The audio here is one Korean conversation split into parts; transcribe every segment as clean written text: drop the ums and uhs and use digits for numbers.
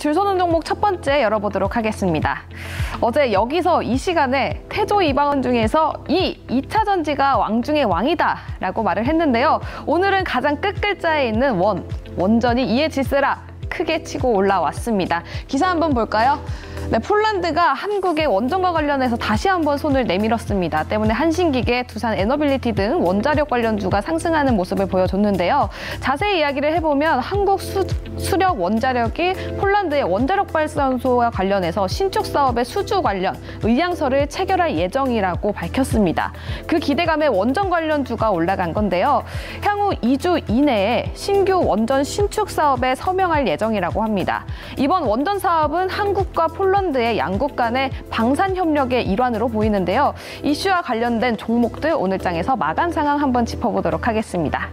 줄 서는 종목 첫 번째 열어보도록 하겠습니다. 어제 여기서 이 시간에 태조 이방원 중에서 2차 전지가 왕 중의 왕이다 라고 말을 했는데요. 오늘은 가장 끝글자에 있는 원전이 이에 질세라 크게 치고 올라왔습니다. 기사 한번 볼까요? 네, 폴란드가 한국의 원전과 관련해서 다시 한번 손을 내밀었습니다. 때문에 한신기계, 두산 에너빌리티 등 원자력 관련주가 상승하는 모습을 보여줬는데요. 자세히 이야기를 해보면 한국 수력 원자력이 폴란드의 원자력 발전소와 관련해서 신축 사업의 수주 관련 의향서를 체결할 예정이라고 밝혔습니다. 그 기대감에 원전 관련주가 올라간 건데요. 향후 2주 이내에 신규 원전 신축 사업에 서명할 예정이라고 합니다. 이번 원전 사업은 한국과 폴란드의 양국 간의 방산 협력의 일환으로 보이는데요. 이슈와 관련된 종목들 오늘 장에서 마감 상황 한번 짚어보도록 하겠습니다.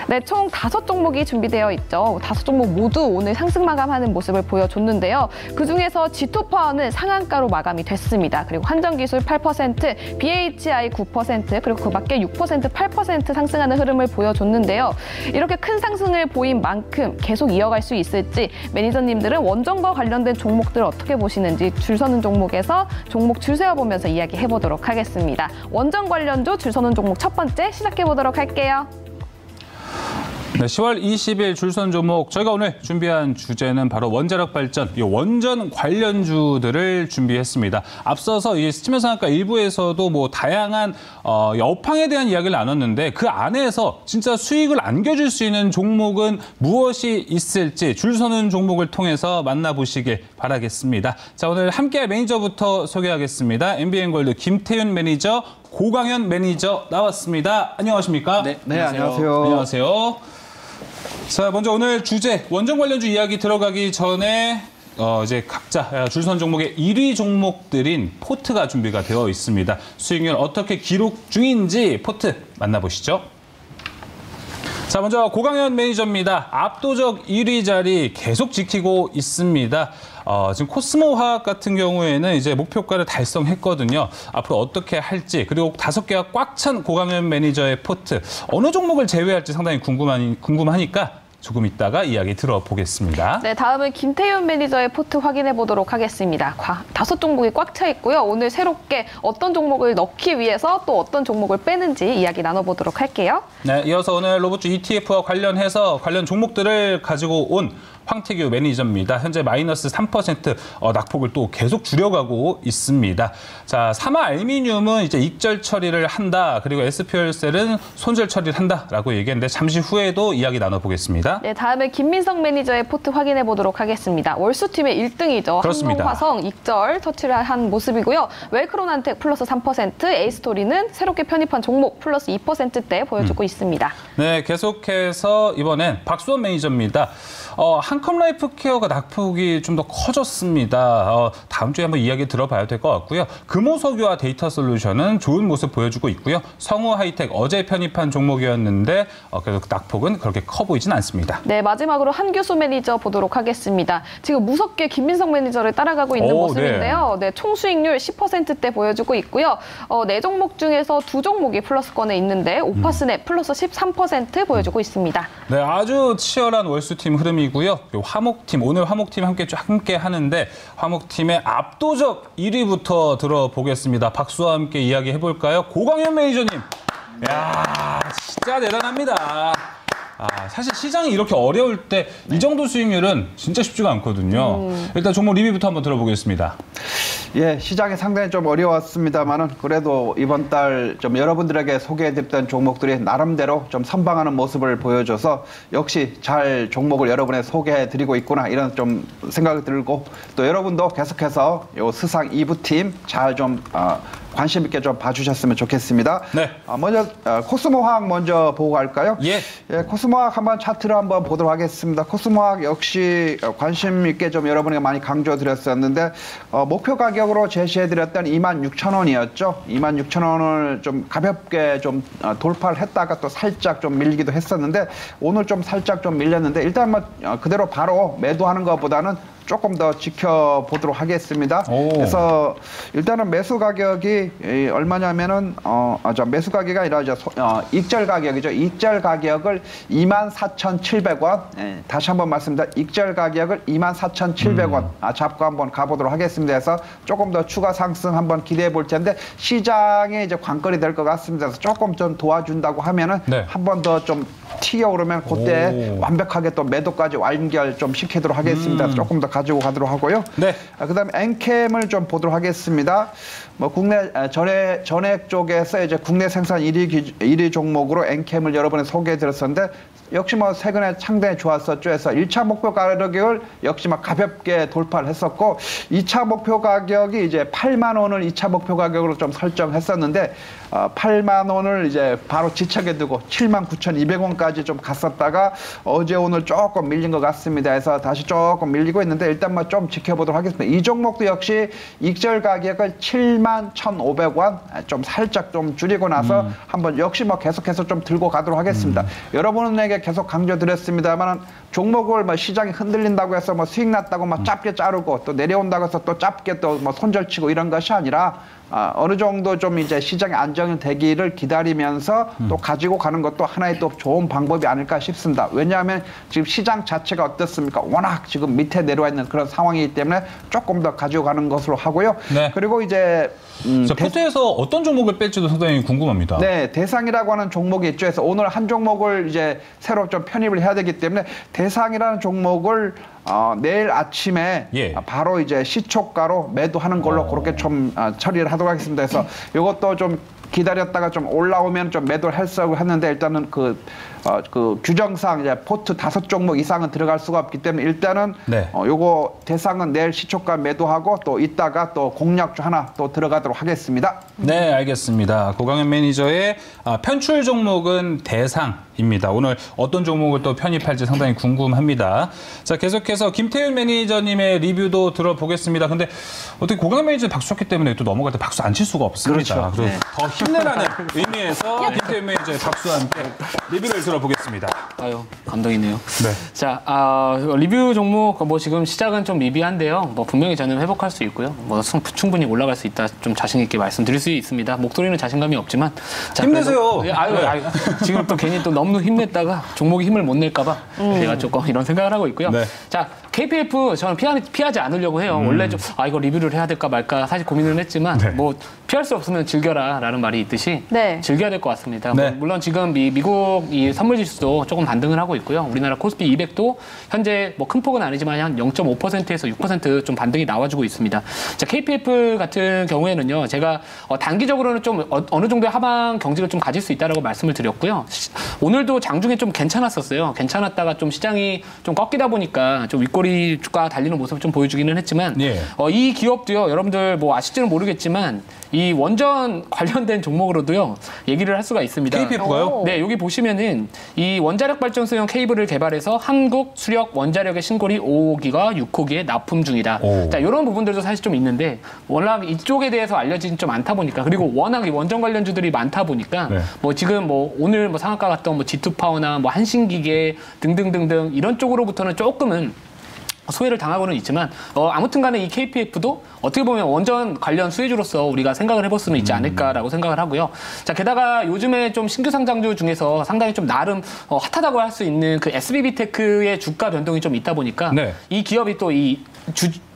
네, 총 5종목이 준비되어 있죠. 5종목 모두 오늘 상승 마감하는 모습을 보여줬는데요. 그중에서 G2파워는 상한가로 마감이 됐습니다. 그리고 한전기술 8%, BHI 9%, 그리고 그 밖에 6%, 8% 상승하는 흐름을 보여줬는데요. 이렇게 큰 상승을 보인 만큼 계속 이어갈 수 있을지 매니저님들은 원전과 관련된 종목들 어떻게 보시는지 줄 서는 종목에서 종목 줄 세어보면서 이야기해보도록 하겠습니다. 원전 관련주 줄 서는 종목 첫 번째 시작해보도록 할게요. 네, 10월 20일 줄선 종목 저희가 오늘 준비한 주제는 바로 원자력 발전, 이 원전 관련주들을 준비했습니다. 앞서서 이 스치면 상한가 일부에서도 뭐 다양한 업황에 대한 이야기를 나눴는데 그 안에서 진짜 수익을 안겨줄 수 있는 종목은 무엇이 있을지 줄서는 종목을 통해서 만나보시길 바라겠습니다. 자, 오늘 함께 매니저부터 소개하겠습니다. MBN골드 김태윤 매니저, 고광현 매니저 나왔습니다. 안녕하십니까? 네, 안녕하세요. 안녕하세요. 자, 먼저 오늘 주제 원전 관련주 이야기 들어가기 전에 이제 각자 줄선 종목의 1위 종목들인 포트가 준비가 되어 있습니다. 수익률 어떻게 기록 중인지 포트 만나보시죠. 자, 먼저 고광현 매니저입니다. 압도적 1위 자리 계속 지키고 있습니다. 지금 코스모화학 같은 경우에는 이제 목표가를 달성했거든요. 앞으로 어떻게 할지, 그리고 5개가 꽉 찬 고광현 매니저의 포트, 어느 종목을 제외할지 상당히 궁금하니까 조금 있다가 이야기 들어보겠습니다. 네, 다음은 김태윤 매니저의 포트 확인해 보도록 하겠습니다. 5종목이 꽉 차 있고요. 오늘 새롭게 어떤 종목을 넣기 위해서 또 어떤 종목을 빼는지 이야기 나눠보도록 할게요. 네, 이어서 오늘 로봇주 ETF와 관련해서 관련 종목들을 가지고 온 황태규 매니저입니다. 현재 마이너스 3% 낙폭을 또 계속 줄여가고 있습니다. 자, 사마 알미늄은 이제 익절 처리를 한다. 그리고 SPL셀은 손절 처리를 한다라고 얘기했는데 잠시 후에도 이야기 나눠보겠습니다. 네, 다음에 김민성 매니저의 포트 확인해 보도록 하겠습니다. 월수팀의 1등이죠. 그렇습니다. 한동화성 익절 터치를 한 모습이고요. 웰크론한텍 플러스 3%, 에이스토리는 새롭게 편입한 종목 플러스 2%대 보여주고 있습니다. 네, 계속해서 이번엔 박수원 매니저입니다. 한컴라이프 케어가 낙폭이 좀 더 커졌습니다. 다음 주에 한번 이야기 들어봐야 될 것 같고요. 금호석유와 데이터 솔루션은 좋은 모습 보여주고 있고요. 성우 하이텍 어제 편입한 종목이었는데 그래도 낙폭은 그렇게 커 보이진 않습니다. 네, 마지막으로 한규수 매니저 보도록 하겠습니다. 지금 무섭게 김민성 매니저를 따라가고 있는 모습인데요. 네, 총 수익률 10%대 보여주고 있고요. 4종목 중에서 2종목이 플러스권에 있는데 오파스넷 플러스 13% 보여주고 있습니다. 네, 아주 치열한 월수팀 흐름이고요. 화목팀, 오늘 화목팀 함께 하는데 화목팀의 압도적 1위부터 들어보겠습니다. 박수와 함께 이야기해볼까요? 고광현 매니저님. 이야, 진짜 대단합니다. 사실 시장이 이렇게 어려울 때 이 정도 수익률은 진짜 쉽지가 않거든요. 일단 종목 리뷰부터 한번 들어보겠습니다. 예, 시장이 상당히 좀 어려웠습니다만은 그래도 이번 달 좀 여러분들에게 소개해드렸던 종목들이 나름대로 좀 선방하는 모습을 보여줘서 역시 잘 종목을 여러분에 소개해드리고 있구나 이런 좀 생각이 들고 또 여러분도 계속해서 요 스상 2부팀 잘 좀 관심 있게 좀 봐주셨으면 좋겠습니다. 네. 먼저 코스모화학 먼저 보고 갈까요? 예. 코스모화학 한번 차트를 한번 보도록 하겠습니다. 코스모화학 역시 관심 있게 좀 여러분에게 많이 강조드렸었는데 목표 가격으로 제시해드렸던 26,000원이었죠. 26,000원을 좀 가볍게 좀 돌파를 했다가 또 살짝 좀 밀리기도 했었는데 오늘 좀 살짝 좀 밀렸는데 일단 뭐 그대로 바로 매도하는 것보다는 조금 더 지켜보도록 하겠습니다. 그래서 일단은 매수 가격이 얼마냐면은 매수 가격이 아니라 익절 가격이죠. 익절 가격을 24,700원. 다시 한번 말씀드립니다. 익절 가격을 24,700원 잡고 한번 가보도록 하겠습니다. 해서 조금 더 추가 상승 한번 기대해 볼 텐데 시장에 이제 관건이 될 것 같습니다. 그래서 조금 좀 도와준다고 하면은 한 번 더 좀 튀어 오르면 그때 완벽하게 또 매도까지 완결 좀 시키도록 하겠습니다. 조금 더 가지고 가도록 하고요. 그다음에 엔캠을 좀 보도록 하겠습니다. 뭐 국내 전액 쪽에서 이제 국내 생산 1위 종목으로 엔캠을 여러 번에 소개해 드렸었는데 역시 뭐 최근에 상당히 좋았었죠. 해서 1차 목표 가격을 역시 막 가볍게 돌파를 했었고 2차 목표 가격이 이제 8만 원을 2차 목표 가격으로 좀 설정했었는데 8만 원을 이제 바로 지척에 두고 79,200원까지 좀 갔었다가 어제 오늘 조금 밀린 것 같습니다. 해서 다시 조금 밀리고 있는데 일단 뭐 좀 지켜보도록 하겠습니다. 이 종목도 역시 익절 가격을 71,500원 좀 살짝 좀 줄이고 나서 한번 역시 뭐 계속해서 좀 들고 가도록 하겠습니다. 여러분에게 계속 강조드렸습니다만 종목을 뭐 시장이 흔들린다고 해서 뭐 수익 났다고 막 짧게 자르고 또 내려온다고 해서 또 짧게 또 뭐 손절치고 이런 것이 아니라 어느 정도 좀 이제 시장이 안정이 되기를 기다리면서 또 가지고 가는 것도 하나의 또 좋은 방법이 아닐까 싶습니다. 왜냐하면 지금 시장 자체가 어떻습니까? 워낙 지금 밑에 내려와 있는 그런 상황이기 때문에 조금 더 가지고 가는 것으로 하고요. 그리고 이제 포트에서 어떤 종목을 뺄지도 상당히 궁금합니다. 대상이라고 하는 종목이 있죠. 그래서 오늘 한 종목을 이제 새로 좀 편입을 해야 되기 때문에 대상이라는 종목을 내일 아침에 바로 이제 시초가로 매도하는 걸로 그렇게 좀 처리를 하도록 하겠습니다. 그래서 이것도 좀 기다렸다가 좀 올라오면 좀 매도를 했다고 했는데 일단은 그 규정상 이제 포트 5종목 이상은 들어갈 수가 없기 때문에 일단은 요거 대상은 내일 시초가 매도하고 또 이따가 또 공략주 하나 또 들어가도록 하겠습니다. 네, 알겠습니다. 고강현 매니저의 편출 종목은 대상입니다. 오늘 어떤 종목을 또 편입할지 상당히 궁금합니다. 자, 계속해서 김태윤 매니저님의 리뷰도 들어보겠습니다. 근데 어떻게 고강현 매니저 박수 쳤기 때문에 또 넘어갈 때 박수 안 칠 수가 없습니다. 그리고 더 힘내라는 의미에서 김태윤 매니저의 박수와 함께 리뷰를 들어보겠습니다. 아유, 감동이네요. 자, 리뷰 종목 뭐 지금 시작은 좀 미비한데요. 뭐 분명히 저는 회복할 수 있고요. 뭐 충분히 올라갈 수 있다. 좀 자신 있게 말씀드릴 수 있습니다. 목소리는 자신감이 없지만 자, 힘내세요. 아유, 지금 또 괜히 또 너무 힘냈다가 종목이 힘을 못 낼까봐 제가 조금 이런 생각을 하고 있고요. 자, KPF 저는 피하지 않으려고 해요. 원래 좀 이거 리뷰를 해야 될까 말까 사실 고민을 했지만 뭐 피할 수 없으면 즐겨라라는 말이 있듯이 즐겨야 될 것 같습니다. 뭐 물론 지금 미국 이 선물 지수도 조금 반등을 하고 있고요. 우리나라 코스피 200도 현재 뭐 큰 폭은 아니지만 한 0.5%에서 6% 좀 반등이 나와주고 있습니다. 자, KPF 같은 경우에는요, 제가 단기적으로는 좀 어느 정도의 하방 경직을 좀 가질 수 있다라고 말씀을 드렸고요. 오늘도 장중에 좀 괜찮았었어요. 괜찮았다가 좀 시장이 좀 꺾이다 보니까 좀 윗꼬리 주가 달리는 모습을 좀 보여주기는 했지만 이 기업도요, 여러분들 뭐 아실지는 모르겠지만 이 원전 관련된 종목으로도요 얘기를 할 수가 있습니다. KPF가요? 네, 여기 보시면은 이 원자력 발전소용 케이블을 개발해서 한국 수력 원자력의 신고리 5호기가 6호기에 납품 중이다. 자, 이런 부분들도 사실 좀 있는데 워낙 이쪽에 대해서 알려진 좀 않다 보니까 그리고 워낙 이 원전 관련주들이 많다 보니까 뭐 지금 뭐 오늘 뭐 상한가 갔던 뭐 G2파워나 뭐 한신기계 등등등등 이런 쪽으로부터는 조금은 소외를 당하고는 있지만 아무튼 간에 이 KPF도 어떻게 보면 원전 관련 수혜주로서 우리가 생각을 해볼 수는 있지 않을까라고 생각을 하고요. 자, 게다가 요즘에 좀 신규 상장주 중에서 상당히 좀 나름 핫하다고 할 수 있는 그 SBB테크의 주가 변동이 좀 있다 보니까 이 기업이 또 이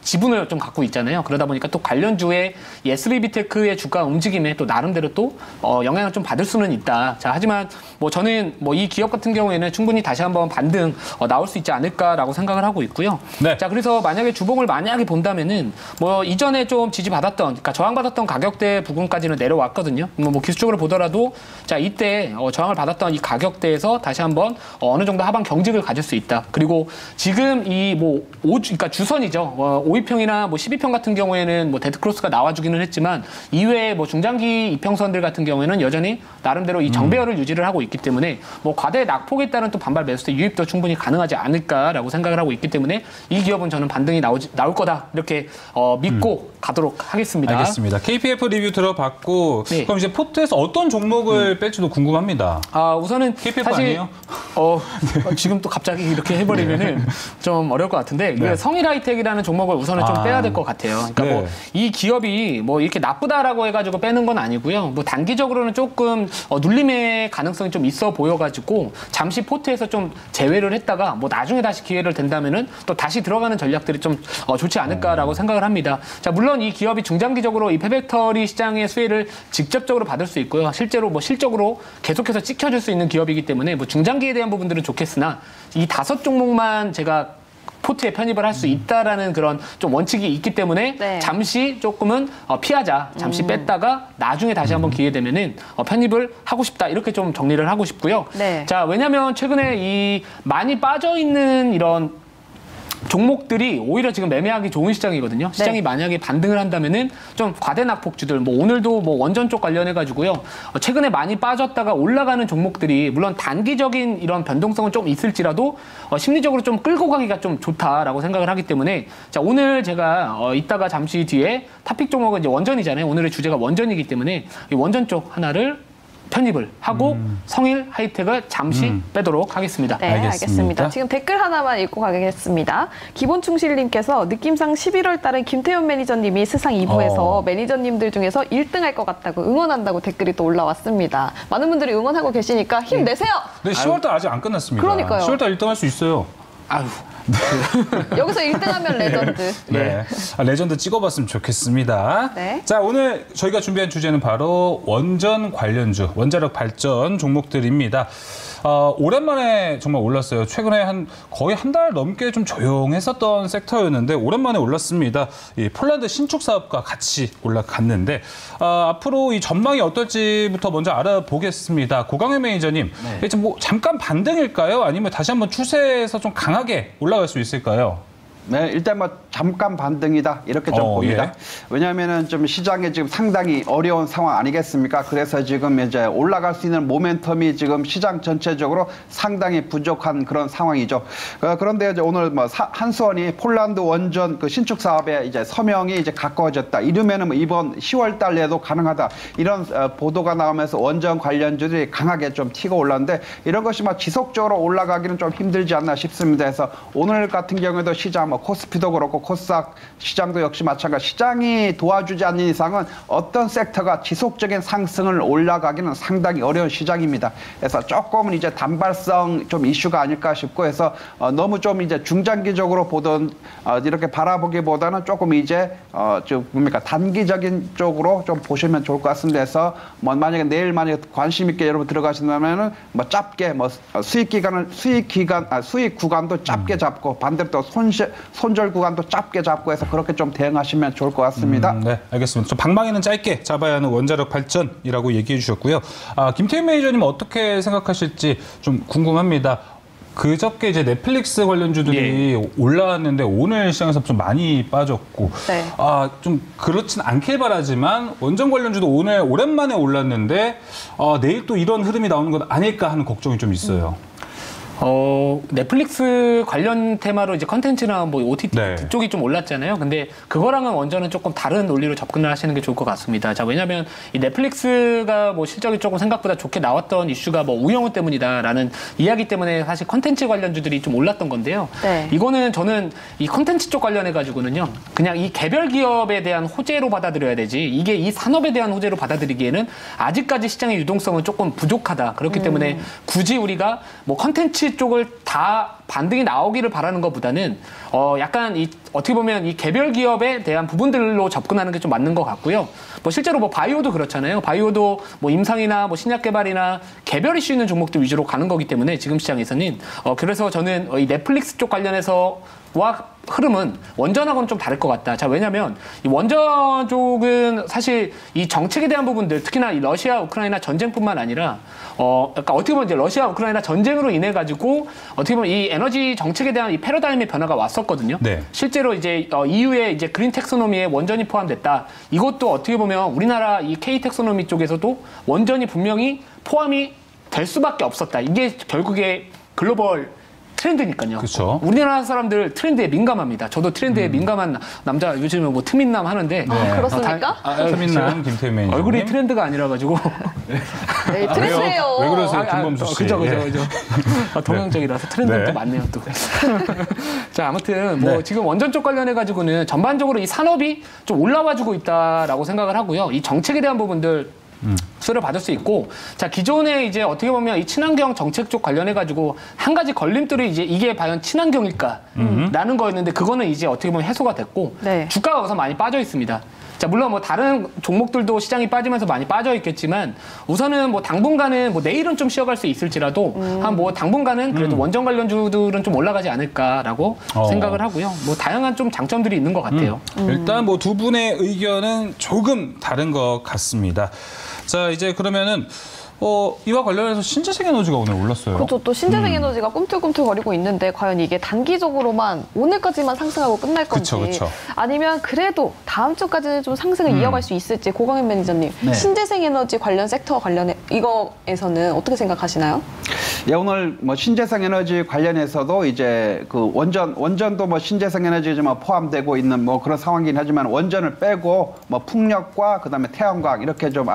지분을 좀 갖고 있잖아요. 그러다 보니까 또 관련주의 이 SBB테크의 주가 움직임에 또 나름대로 또 영향을 좀 받을 수는 있다. 자, 하지만 뭐 저는 뭐 이 기업 같은 경우에는 충분히 다시 한번 반등 나올 수 있지 않을까라고 생각을 하고 있고요. 자, 그래서 만약에 주봉을 만약에 본다면은 뭐 이전에 좀 지지받았던, 그러니까 저항받았던 가격대 부근까지는 내려왔거든요. 뭐 기술적으로 보더라도 자, 이때 저항을 받았던 이 가격대에서 다시 한번 어느 정도 하방 경직을 가질 수 있다. 그리고 지금 이 뭐 그러니까 주선이죠. 5위평이나 뭐 12평 같은 경우에는 뭐 데드크로스가 나와주기는 했지만 이외에 뭐 중장기 이평선들 같은 경우에는 여전히 나름대로 이 정배열을 유지를 하고 있기 때문에 뭐 과대 낙폭에 따른 또 반발 매수세 유입도 충분히 가능하지 않을까라고 생각을 하고 있기 때문에 이 기업은 저는 반등이 나올 거다 이렇게 믿고 가도록 하겠습니다. 알겠습니다. KPF 리뷰 들어봤고 네. 그럼 이제 포트에서 어떤 종목을 뺄지도 궁금합니다. 우선은 KPF 사실 아니에요? 지금 또 갑자기 이렇게 해버리면은 좀 어려울 것 같은데 네. 성일하이텍이라는 종목을 우선은 좀 빼야 될 것 같아요. 그러니까 네. 뭐 이 기업이 뭐 이렇게 나쁘다라고 해가지고 빼는 건 아니고요. 뭐 단기적으로는 조금 눌림의 가능성이 좀 있어 보여가지고 잠시 포트에서 좀 제외를 했다가 뭐 나중에 다시 기회를 된다면은 또 다시 들어가는 전략들이 좀 좋지 않을까라고 생각을 합니다. 자, 물론 이 기업이 중장기적으로 이 폐배터리 시장의 수혜를 직접적으로 받을 수 있고요. 실제로 뭐 실적으로 계속해서 찍혀줄 수 있는 기업이기 때문에 뭐 중장기에 대한 부분들은 좋겠으나 이 5종목만 제가 포트에 편입을 할 수 있다라는 그런 좀 원칙이 있기 때문에 네. 잠시 조금은 피하자. 잠시 뺐다가 나중에 다시 한번 기회 되면은 편입을 하고 싶다. 이렇게 좀 정리를 하고 싶고요. 네. 자, 왜냐면 최근에 이 많이 빠져 있는 이런 종목들이 오히려 지금 매매하기 좋은 시장이거든요. 시장이 만약에 반등을 한다면은 좀 과대 낙폭주들, 뭐 오늘도 뭐 원전 쪽 관련해가지고요. 최근에 많이 빠졌다가 올라가는 종목들이 물론 단기적인 이런 변동성은 좀 있을지라도 심리적으로 좀 끌고 가기가 좀 좋다라고 생각을 하기 때문에 자, 오늘 제가 이따가 잠시 뒤에 탑픽 종목은 이제 원전이잖아요. 오늘의 주제가 원전이기 때문에 이 원전 쪽 하나를 편입을 하고 성일 하이텍을 잠시 빼도록 하겠습니다. 네, 알겠습니다. 지금 댓글 하나만 읽고 가겠습니다. 기본충실님께서 느낌상 11월 달은 김태현 매니저님이 스상 2부에서 매니저님들 중에서 1등 할 것 같다고 응원한다고 댓글이 또 올라왔습니다. 많은 분들이 응원하고 계시니까 힘내세요. 네, 10월달 아직 안 끝났습니다. 그러니까요. 10월달 1등 할 수 있어요. 아유. 여기서 1등하면 레전드. 네. 레전드 찍어봤으면 좋겠습니다. 네. 자, 오늘 저희가 준비한 주제는 바로 원전 관련주, 원자력 발전 종목들입니다. 오랜만에 정말 올랐어요. 최근에 거의 한 달 넘게 좀 조용했었던 섹터였는데 오랜만에 올랐습니다. 이 폴란드 신축 사업과 같이 올라갔는데 앞으로 이 전망이 어떨지부터 먼저 알아보겠습니다. 고강현 매니저님, 이제 뭐 잠깐 반등일까요? 아니면 다시 한번 추세에서 좀 강하게 올라갈 수 있을까요? 네, 일단 뭐 잠깐 반등이다 이렇게 좀 봅니다. 예. 왜냐하면은 좀 시장에 지금 상당히 어려운 상황 아니겠습니까? 그래서 지금 이제 올라갈 수 있는 모멘텀이 지금 시장 전체적으로 상당히 부족한 그런 상황이죠. 그런데 이제 오늘 뭐 한수원이 폴란드 원전 그 신축 사업에 이제 서명이 이제 가까워졌다. 이러면은 뭐 이번 10월 달에도 가능하다. 이런 보도가 나오면서 원전 관련주들이 강하게 좀 튀고 올랐는데 이런 것이 막 지속적으로 올라가기는 좀 힘들지 않나 싶습니다. 그래서 오늘 같은 경우에도 시장 뭐 코스피도 그렇고 코스닥 시장도 역시 마찬가지. 시장이 도와주지 않는 이상은 어떤 섹터가 지속적인 상승을 올라가기는 상당히 어려운 시장입니다. 그래서 조금은 이제 단발성 좀 이슈가 아닐까 싶고 해서 너무 좀 이제 중장기적으로 보던 이렇게 바라보기보다는 조금 이제 좀 뭡니까 단기적인 쪽으로 좀 보시면 좋을 것 같습니다. 그래서 뭐 만약에 내일 만약에 관심 있게 여러분 들어가신다면은 뭐 짧게 뭐 수익 구간도 짧게 잡고 반대로 또 손절 구간도 짧게 잡고 해서 그렇게 좀 대응하시면 좋을 것 같습니다. 네, 알겠습니다. 좀 방망이는 짧게 잡아야 하는 원자력 발전이라고 얘기해 주셨고요. 김태현 매니저님 어떻게 생각하실지 좀 궁금합니다. 그저께 이제 넷플릭스 관련주들이 올라왔는데 오늘 시장에서 좀 많이 빠졌고 네. 좀 그렇진 않길 바라지만 원전 관련주도 오늘 오랜만에 올랐는데 내일 또 이런 흐름이 나오는 건 아닐까 하는 걱정이 좀 있어요. 넷플릭스 관련 테마로 이제 컨텐츠나 뭐 OTT 네. 그쪽이 좀 올랐잖아요. 근데 그거랑은 원전은 조금 다른 논리로 접근을 하시는 게 좋을 것 같습니다. 자, 왜냐하면 이 넷플릭스가 뭐 실적이 조금 생각보다 좋게 나왔던 이슈가 뭐 우영우 때문이다라는 이야기 때문에 사실 컨텐츠 관련주들이 좀 올랐던 건데요. 네. 이거는 저는 이 컨텐츠 쪽 관련해 가지고는요, 그냥 이 개별 기업에 대한 호재로 받아들여야 되지 이게 이 산업에 대한 호재로 받아들이기에는 아직까지 시장의 유동성은 조금 부족하다. 그렇기 때문에 굳이 우리가 뭐 컨텐츠 쪽을 다 반등이 나오기를 바라는 것보다는 약간 어떻게 보면 이 개별 기업에 대한 부분들로 접근하는 게 좀 맞는 것 같고요. 뭐 실제로 뭐 바이오도 그렇잖아요. 바이오도 뭐 임상이나 뭐 신약 개발이나 개별 이슈 있는 종목들 위주로 가는 거기 때문에 지금 시장에서는 그래서 저는 이 넷플릭스 쪽 관련해서 흐름은 원전하고는 좀 다를 것 같다. 자, 왜냐면 이 원전 쪽은 사실 이 정책에 대한 부분들, 특히나 이 러시아 우크라이나 전쟁뿐만 아니라 그러니까 어떻게 보면 이제 러시아 우크라이나 전쟁으로 인해 가지고 어떻게 보면 이 에너지 정책에 대한 이 패러다임의 변화가 왔었거든요. 네. 실제로 이제 EU의 이제 그린 텍소노미에 원전이 포함됐다. 이것도 어떻게 보면 우리나라 이 K 텍소노미 쪽에서도 원전이 분명히 포함이 될 수밖에 없었다. 이게 결국에 글로벌 트렌드니까요. 그쵸. 우리나라 사람들 트렌드에 민감합니다. 저도 트렌드에 민감한 남자, 요즘에 뭐 트민남 하는데. 아, 그렇습니까? 최민남, 김태민 매니저님. 얼굴이 트렌드가 아니라가지고. 네, 트렌드예요. 왜 그러세요, 김범수 씨? 그죠. 예. 동양적이라서 트렌드가 네. 또 많네요, 또. 자, 아무튼 뭐 네. 지금 원전 쪽 관련해가지고는 전반적으로 이 산업이 좀 올라와주고 있다라고 생각을 하고요. 이 정책에 대한 부분들 수를 받을 수 있고, 자, 기존에 이제 어떻게 보면 이 친환경 정책 쪽 관련해가지고 한 가지 걸림돌이 이제 이게 과연 친환경일까라는 거였는데, 그거는 이제 어떻게 보면 해소가 됐고, 네. 주가가 우선 많이 빠져 있습니다. 자, 물론 뭐 다른 종목들도 시장이 빠지면서 많이 빠져 있겠지만, 우선은 뭐 당분간은 뭐 내일은 좀 쉬어갈 수 있을지라도 한 뭐 당분간은 그래도 원전 관련주들은 좀 올라가지 않을까라고 생각을 하고요. 뭐 다양한 좀 장점들이 있는 것 같아요. 일단 뭐 두 분의 의견은 조금 다른 것 같습니다. 자, 이제 그러면은 이와 관련해서 신재생 에너지가 오늘 올랐어요. 그렇죠. 또 신재생 에너지가 꿈틀꿈틀거리고 있는데 과연 이게 단기적으로만 오늘까지만 상승하고 끝날 건지, 그쵸. 아니면 그래도 다음 주까지는 좀 상승을 이어갈 수 있을지, 고광현 매니저님, 네. 신재생 에너지 관련 섹터 관련해 이거에서는 어떻게 생각하시나요? 예, 오늘 뭐 신재생 에너지 관련해서도 이제 그 원전도 뭐 신재생 에너지지만 포함되고 있는 뭐 그런 상황이긴 하지만, 원전을 빼고 뭐 풍력과 그다음에 태양광 이렇게 좀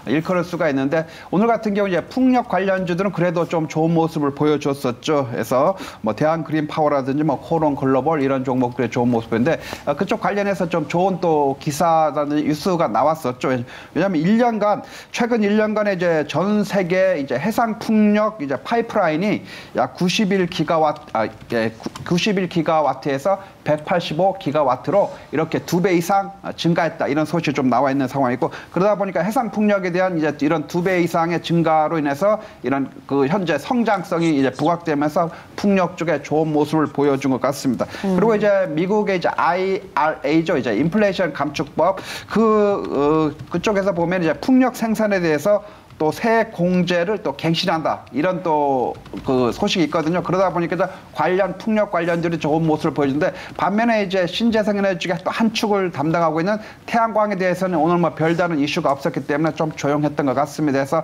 일컬을 수가 있는데, 오늘 같은 경우 이제 풍력 관련주들은 그래도 좀 좋은 모습을 보여줬었죠. 그래서 뭐 대한 그린 파워라든지 뭐 코론 글로벌 이런 종목들의 좋은 모습인데, 그쪽 관련해서 좀 좋은 또 기사라든지 뉴스가 나왔었죠. 왜냐하면 최근 1년간에 이제 전 세계 이제 해상 풍력 이제 파이프라인이 약 91기가와트에서 185기가와트로 이렇게 2배 이상 증가했다, 이런 소식이 좀 나와 있는 상황이고, 그러다 보니까 해상 풍력에 대한 이제 이런 2배 이상의 증가로 인해서 이런 그 현재 성장성이 이제 부각되면서 풍력 쪽에 좋은 모습을 보여준 것 같습니다. 그리고 이제 미국의 이제 IRA죠, 이제 인플레이션 감축법, 그쪽에서 보면 이제 풍력 생산에 대해서 또 새 공제를 또 갱신한다, 이런 또 그 소식이 있거든요. 그러다 보니까 관련 풍력 관련들이 좋은 모습을 보여주는데, 반면에 이제 신재생에너지가 또 한 축을 담당하고 있는 태양광에 대해서는 오늘 뭐 별다른 이슈가 없었기 때문에 좀 조용했던 것 같습니다. 그래서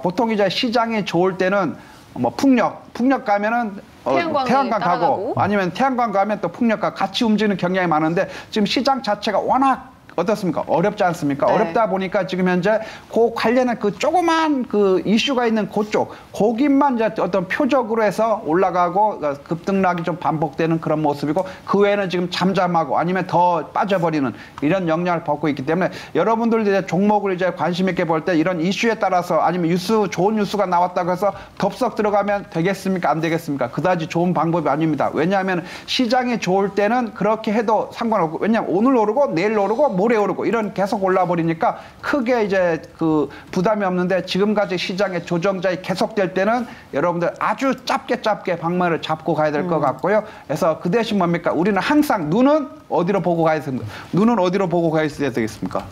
보통 이제 시장이 좋을 때는 뭐 풍력 가면은 태양광 가고, 아니면 태양광 가면 또 풍력과 같이 움직이는 경향이 많은데, 지금 시장 자체가 워낙 어떻습니까? 어렵지 않습니까? 네. 어렵다 보니까 지금 현재 그 관련한 그 조그만 그 이슈가 있는 그쪽, 거기만 이제 어떤 표적으로 해서 올라가고 급등락이 좀 반복되는 그런 모습이고, 그 외에는 지금 잠잠하고 아니면 더 빠져버리는 이런 영향을 받고 있기 때문에, 여러분들도 이제 종목을 이제 관심 있게 볼 때 이런 이슈에 따라서, 아니면 좋은 뉴스가 나왔다고 해서 덥석 들어가면 되겠습니까? 안 되겠습니까? 그다지 좋은 방법이 아닙니다. 왜냐하면 시장이 좋을 때는 그렇게 해도 상관없고, 왜냐하면 오늘 오르고 내일 오르고 모레 오르고 이런 계속 올라버리니까 크게 이제 그 부담이 없는데, 지금까지 시장의 조정장이 계속될 때는 여러분들 아주 짧게 방망이를 잡고 가야 될 것 같고요. 그래서 그 대신 뭡니까? 우리는 항상 눈은 어디로 보고 가야 됩니까? 눈은 어디로 보고 가야 되겠습니까?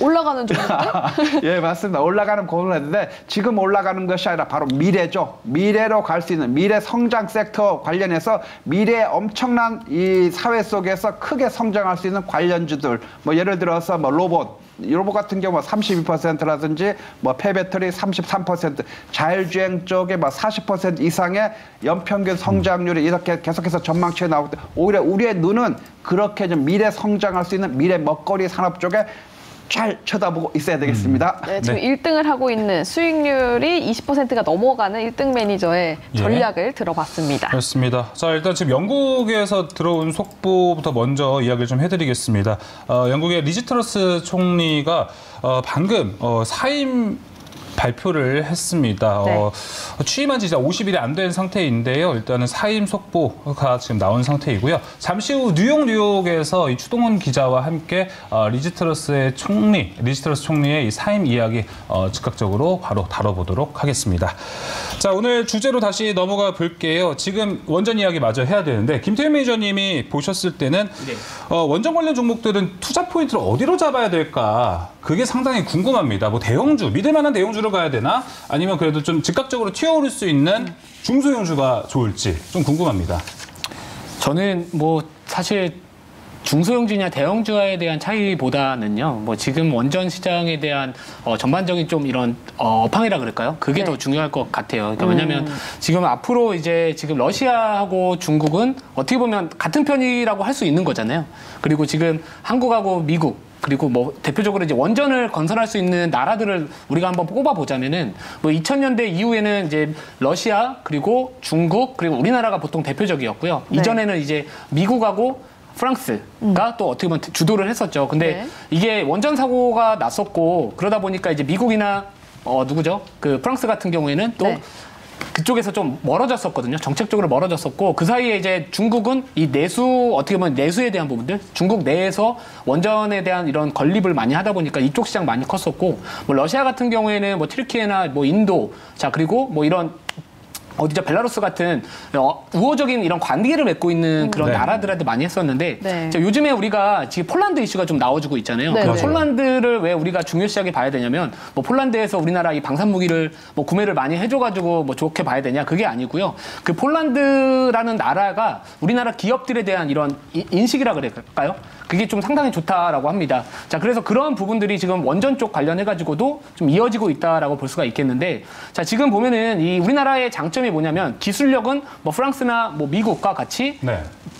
올라가는 종목들? 예, 맞습니다. 올라가는 고민을 했는데, 지금 올라가는 것이 아니라 바로 미래죠. 미래로 갈 수 있는 미래 성장 섹터 관련해서 미래의 엄청난 이 사회 속에서 크게 성장할 수 있는 관련주들, 뭐 예를 들어서 뭐 로봇 같은 경우 32%라든지 뭐 폐배터리 33%, 자율주행 쪽에 뭐 40% 이상의 연평균 성장률이 이렇게 계속해서 전망치에 나오기 때문에, 오히려 우리의 눈은 그렇게 좀 미래 성장할 수 있는 미래 먹거리 산업 쪽에 잘 쳐다보고 있어야 되겠습니다. 네, 지금 1등을 하고 있는 수익률이 20%가 넘어가는 1등 매니저의 전략을 들어봤습니다. 그렇습니다. 자, 일단 지금 영국에서 들어온 속보부터 먼저 이야기를 좀 해드리겠습니다. 영국의 리즈 트러스 총리가 방금 사임 발표를 했습니다. 네. 취임한 지 50일이 안 된 상태인데요. 일단은 사임 속보가 지금 나온 상태이고요. 잠시 후 뉴욕에서 이 추동훈 기자와 함께 리즈 트러스 총리의 이 사임 이야기 즉각적으로 바로 다뤄보도록 하겠습니다. 자, 오늘 주제로 다시 넘어가 볼게요. 지금 원전 이야기 마저 해야 되는데 김태윤 매니저님이 보셨을 때는 원전 관련 종목들은 투자 포인트를 어디로 잡아야 될까? 그게 상당히 궁금합니다. 뭐 대형주, 믿을 만한 대형주로 가야 되나? 아니면 그래도 좀 즉각적으로 튀어오를 수 있는 중소형주가 좋을지 좀 궁금합니다. 저는 뭐 사실 중소형주냐 대형주에 대한 차이보다는요, 뭐 지금 원전 시장에 대한 전반적인 좀 이런 업황이라 그럴까요? 그게 더 중요할 것 같아요. 그러니까 왜냐하면 지금 앞으로 이제 지금 러시아하고 중국은 어떻게 보면 같은 편이라고 할 수 있는 거잖아요. 그리고 지금 한국하고 미국 그리고 뭐 대표적으로 이제 원전을 건설할 수 있는 나라들을 우리가 한번 꼽아보자면은 뭐 2000년대 이후에는 이제 러시아 그리고 중국 그리고 우리나라가 보통 대표적이었고요. 네. 이전에는 이제 미국하고 프랑스가 또 어떻게 보면 주도를 했었죠. 근데 이게 원전 사고가 났었고 그러다 보니까 이제 미국이나 누구죠? 그 프랑스 같은 경우에는 또 그쪽에서 좀 멀어졌었거든요. 정책적으로 멀어졌었고 그 사이에 이제 중국은 이 내수 어떻게 보면 내수에 대한 부분들 중국 내에서 원전에 대한 이런 건립을 많이 하다 보니까 이쪽 시장 많이 컸었고 뭐 러시아 같은 경우에는 뭐 튀르키예나 뭐 인도 자 그리고 뭐 이런 어디죠? 벨라루스 같은 우호적인 이런 관계를 맺고 있는 그런 나라들한테 많이 했었는데 요즘에 우리가 지금 폴란드 이슈가 좀 나와주고 있잖아요. 그 폴란드를 왜 우리가 중요시하게 봐야 되냐면 뭐 폴란드에서 우리나라 이 방산 무기를 뭐 구매를 많이 해줘가지고 뭐 좋게 봐야 되냐 그게 아니고요. 그 폴란드라는 나라가 우리나라 기업들에 대한 이런 인식이라 그럴까요? 그게 좀 상당히 좋다라고 합니다. 자, 그래서 그런 부분들이 지금 원전 쪽 관련해가지고도 좀 이어지고 있다라고 볼 수가 있겠는데, 자, 지금 보면은 이 우리나라의 장점이 뭐냐면 기술력은 뭐 프랑스나 뭐 미국과 같이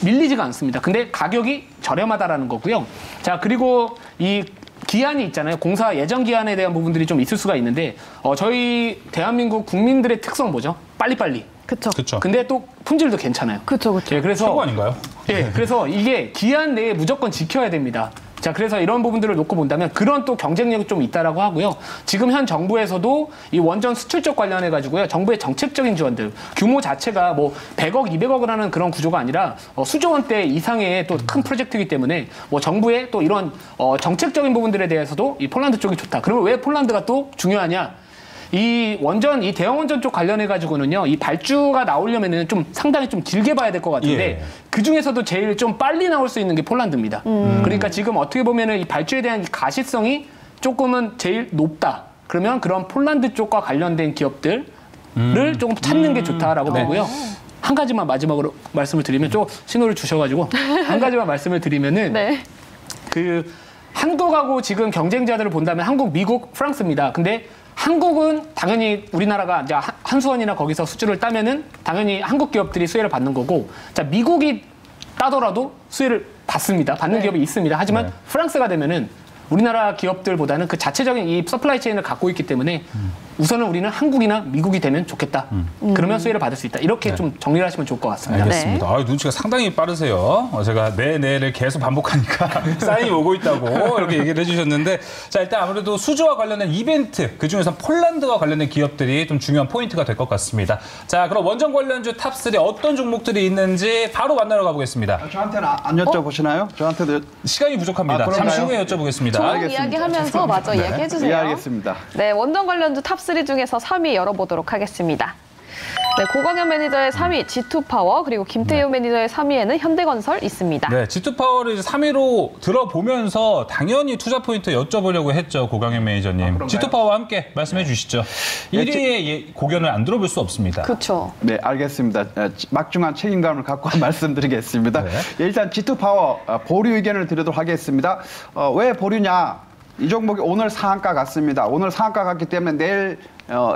밀리지가 않습니다. 근데 가격이 저렴하다라는 거고요. 자, 그리고 이 기한이 있잖아요. 공사 예정 기한에 대한 부분들이 좀 있을 수가 있는데, 저희 대한민국 국민들의 특성 뭐죠? 빨리빨리. 그렇죠. 근데 또 품질도 괜찮아요. 그렇죠. 예, 그래서 최고 아닌가요? 예, 그래서 이게 기한 내에 무조건 지켜야 됩니다. 자, 그래서 이런 부분들을 놓고 본다면 그런 또 경쟁력이 좀 있다라고 하고요. 지금 현 정부에서도 이 원전 수출 쪽 관련해 가지고요. 정부의 정책적인 지원들 규모 자체가 뭐 100억, 200억을 하는 그런 구조가 아니라 수조 원대 이상의 또 큰 프로젝트이기 때문에 뭐 정부의 또 이런 정책적인 부분들에 대해서도 이 폴란드 쪽이 좋다. 그러면 왜 폴란드가 또 중요하냐? 이 원전, 이 대형 원전 쪽 관련해가지고는요, 이 발주가 나오려면은 좀 상당히 좀 길게 봐야 될 것 같은데, 그 중에서도 제일 좀 빨리 나올 수 있는 게 폴란드입니다. 그러니까 지금 어떻게 보면은 이 발주에 대한 가시성이 조금은 제일 높다. 그러면 그런 폴란드 쪽과 관련된 기업들을 조금 찾는 게 좋다라고 보고요. 한 가지만 마지막으로 말씀을 드리면, 좀 신호를 주셔가지고, 한 가지만 말씀을 드리면은, 그 한국하고 지금 경쟁자들을 본다면 한국, 미국, 프랑스입니다. 근데 한국은 당연히 우리나라가 이제 한수원이나 거기서 수주를 따면은 당연히 한국 기업들이 수혜를 받는 거고, 자, 미국이 따더라도 수혜를 받습니다. 받는 기업이 있습니다. 하지만 프랑스가 되면은 우리나라 기업들보다는 그 자체적인 이 서플라이 체인을 갖고 있기 때문에 우선은 우리는 한국이나 미국이 되면 좋겠다. 그러면 수혜를 받을 수 있다. 이렇게 좀 정리를 하시면 좋을 것 같습니다. 알겠습니다. 눈치가 상당히 빠르세요. 제가 네를 계속 반복하니까 사인이 오고 있다고 이렇게 얘기를 해주셨는데, 자, 일단 아무래도 수주와 관련된 이벤트, 그중에서 폴란드와 관련된 기업들이 좀 중요한 포인트가 될 것 같습니다. 자, 그럼 원전 관련주 탑3 어떤 종목들이 있는지 바로 만나러 가보겠습니다. 저한테는 안 여쭤보시나요? 저한테도 시간이 부족합니다. 잠시 후에 여쭤보겠습니다. 좋은 이야기하면서 마저 이야기해 주세요. 예, 알겠습니다. 네, 원전 관련주 탑3 중에서 3위 열어보도록 하겠습니다. 네, 고광현 매니저의 3위 G2파워, 그리고 김태효 매니저의 3위에는 현대건설 있습니다. 네, G2파워를 3위로 들어보면서 당연히 투자 포인트 여쭤보려고 했죠, 고광현 매니저님. G2파워와 함께 말씀해 주시죠. 1위의 고견을 안 들어볼 수 없습니다. 그렇죠. 네, 알겠습니다. 막중한 책임감을 갖고 말씀드리겠습니다. 일단 G2파워 보류 의견을 드리도록 하겠습니다. 왜 보류냐? 이 종목이 오늘 상한가 갔습니다. 오늘 상한가 갔기 때문에 내일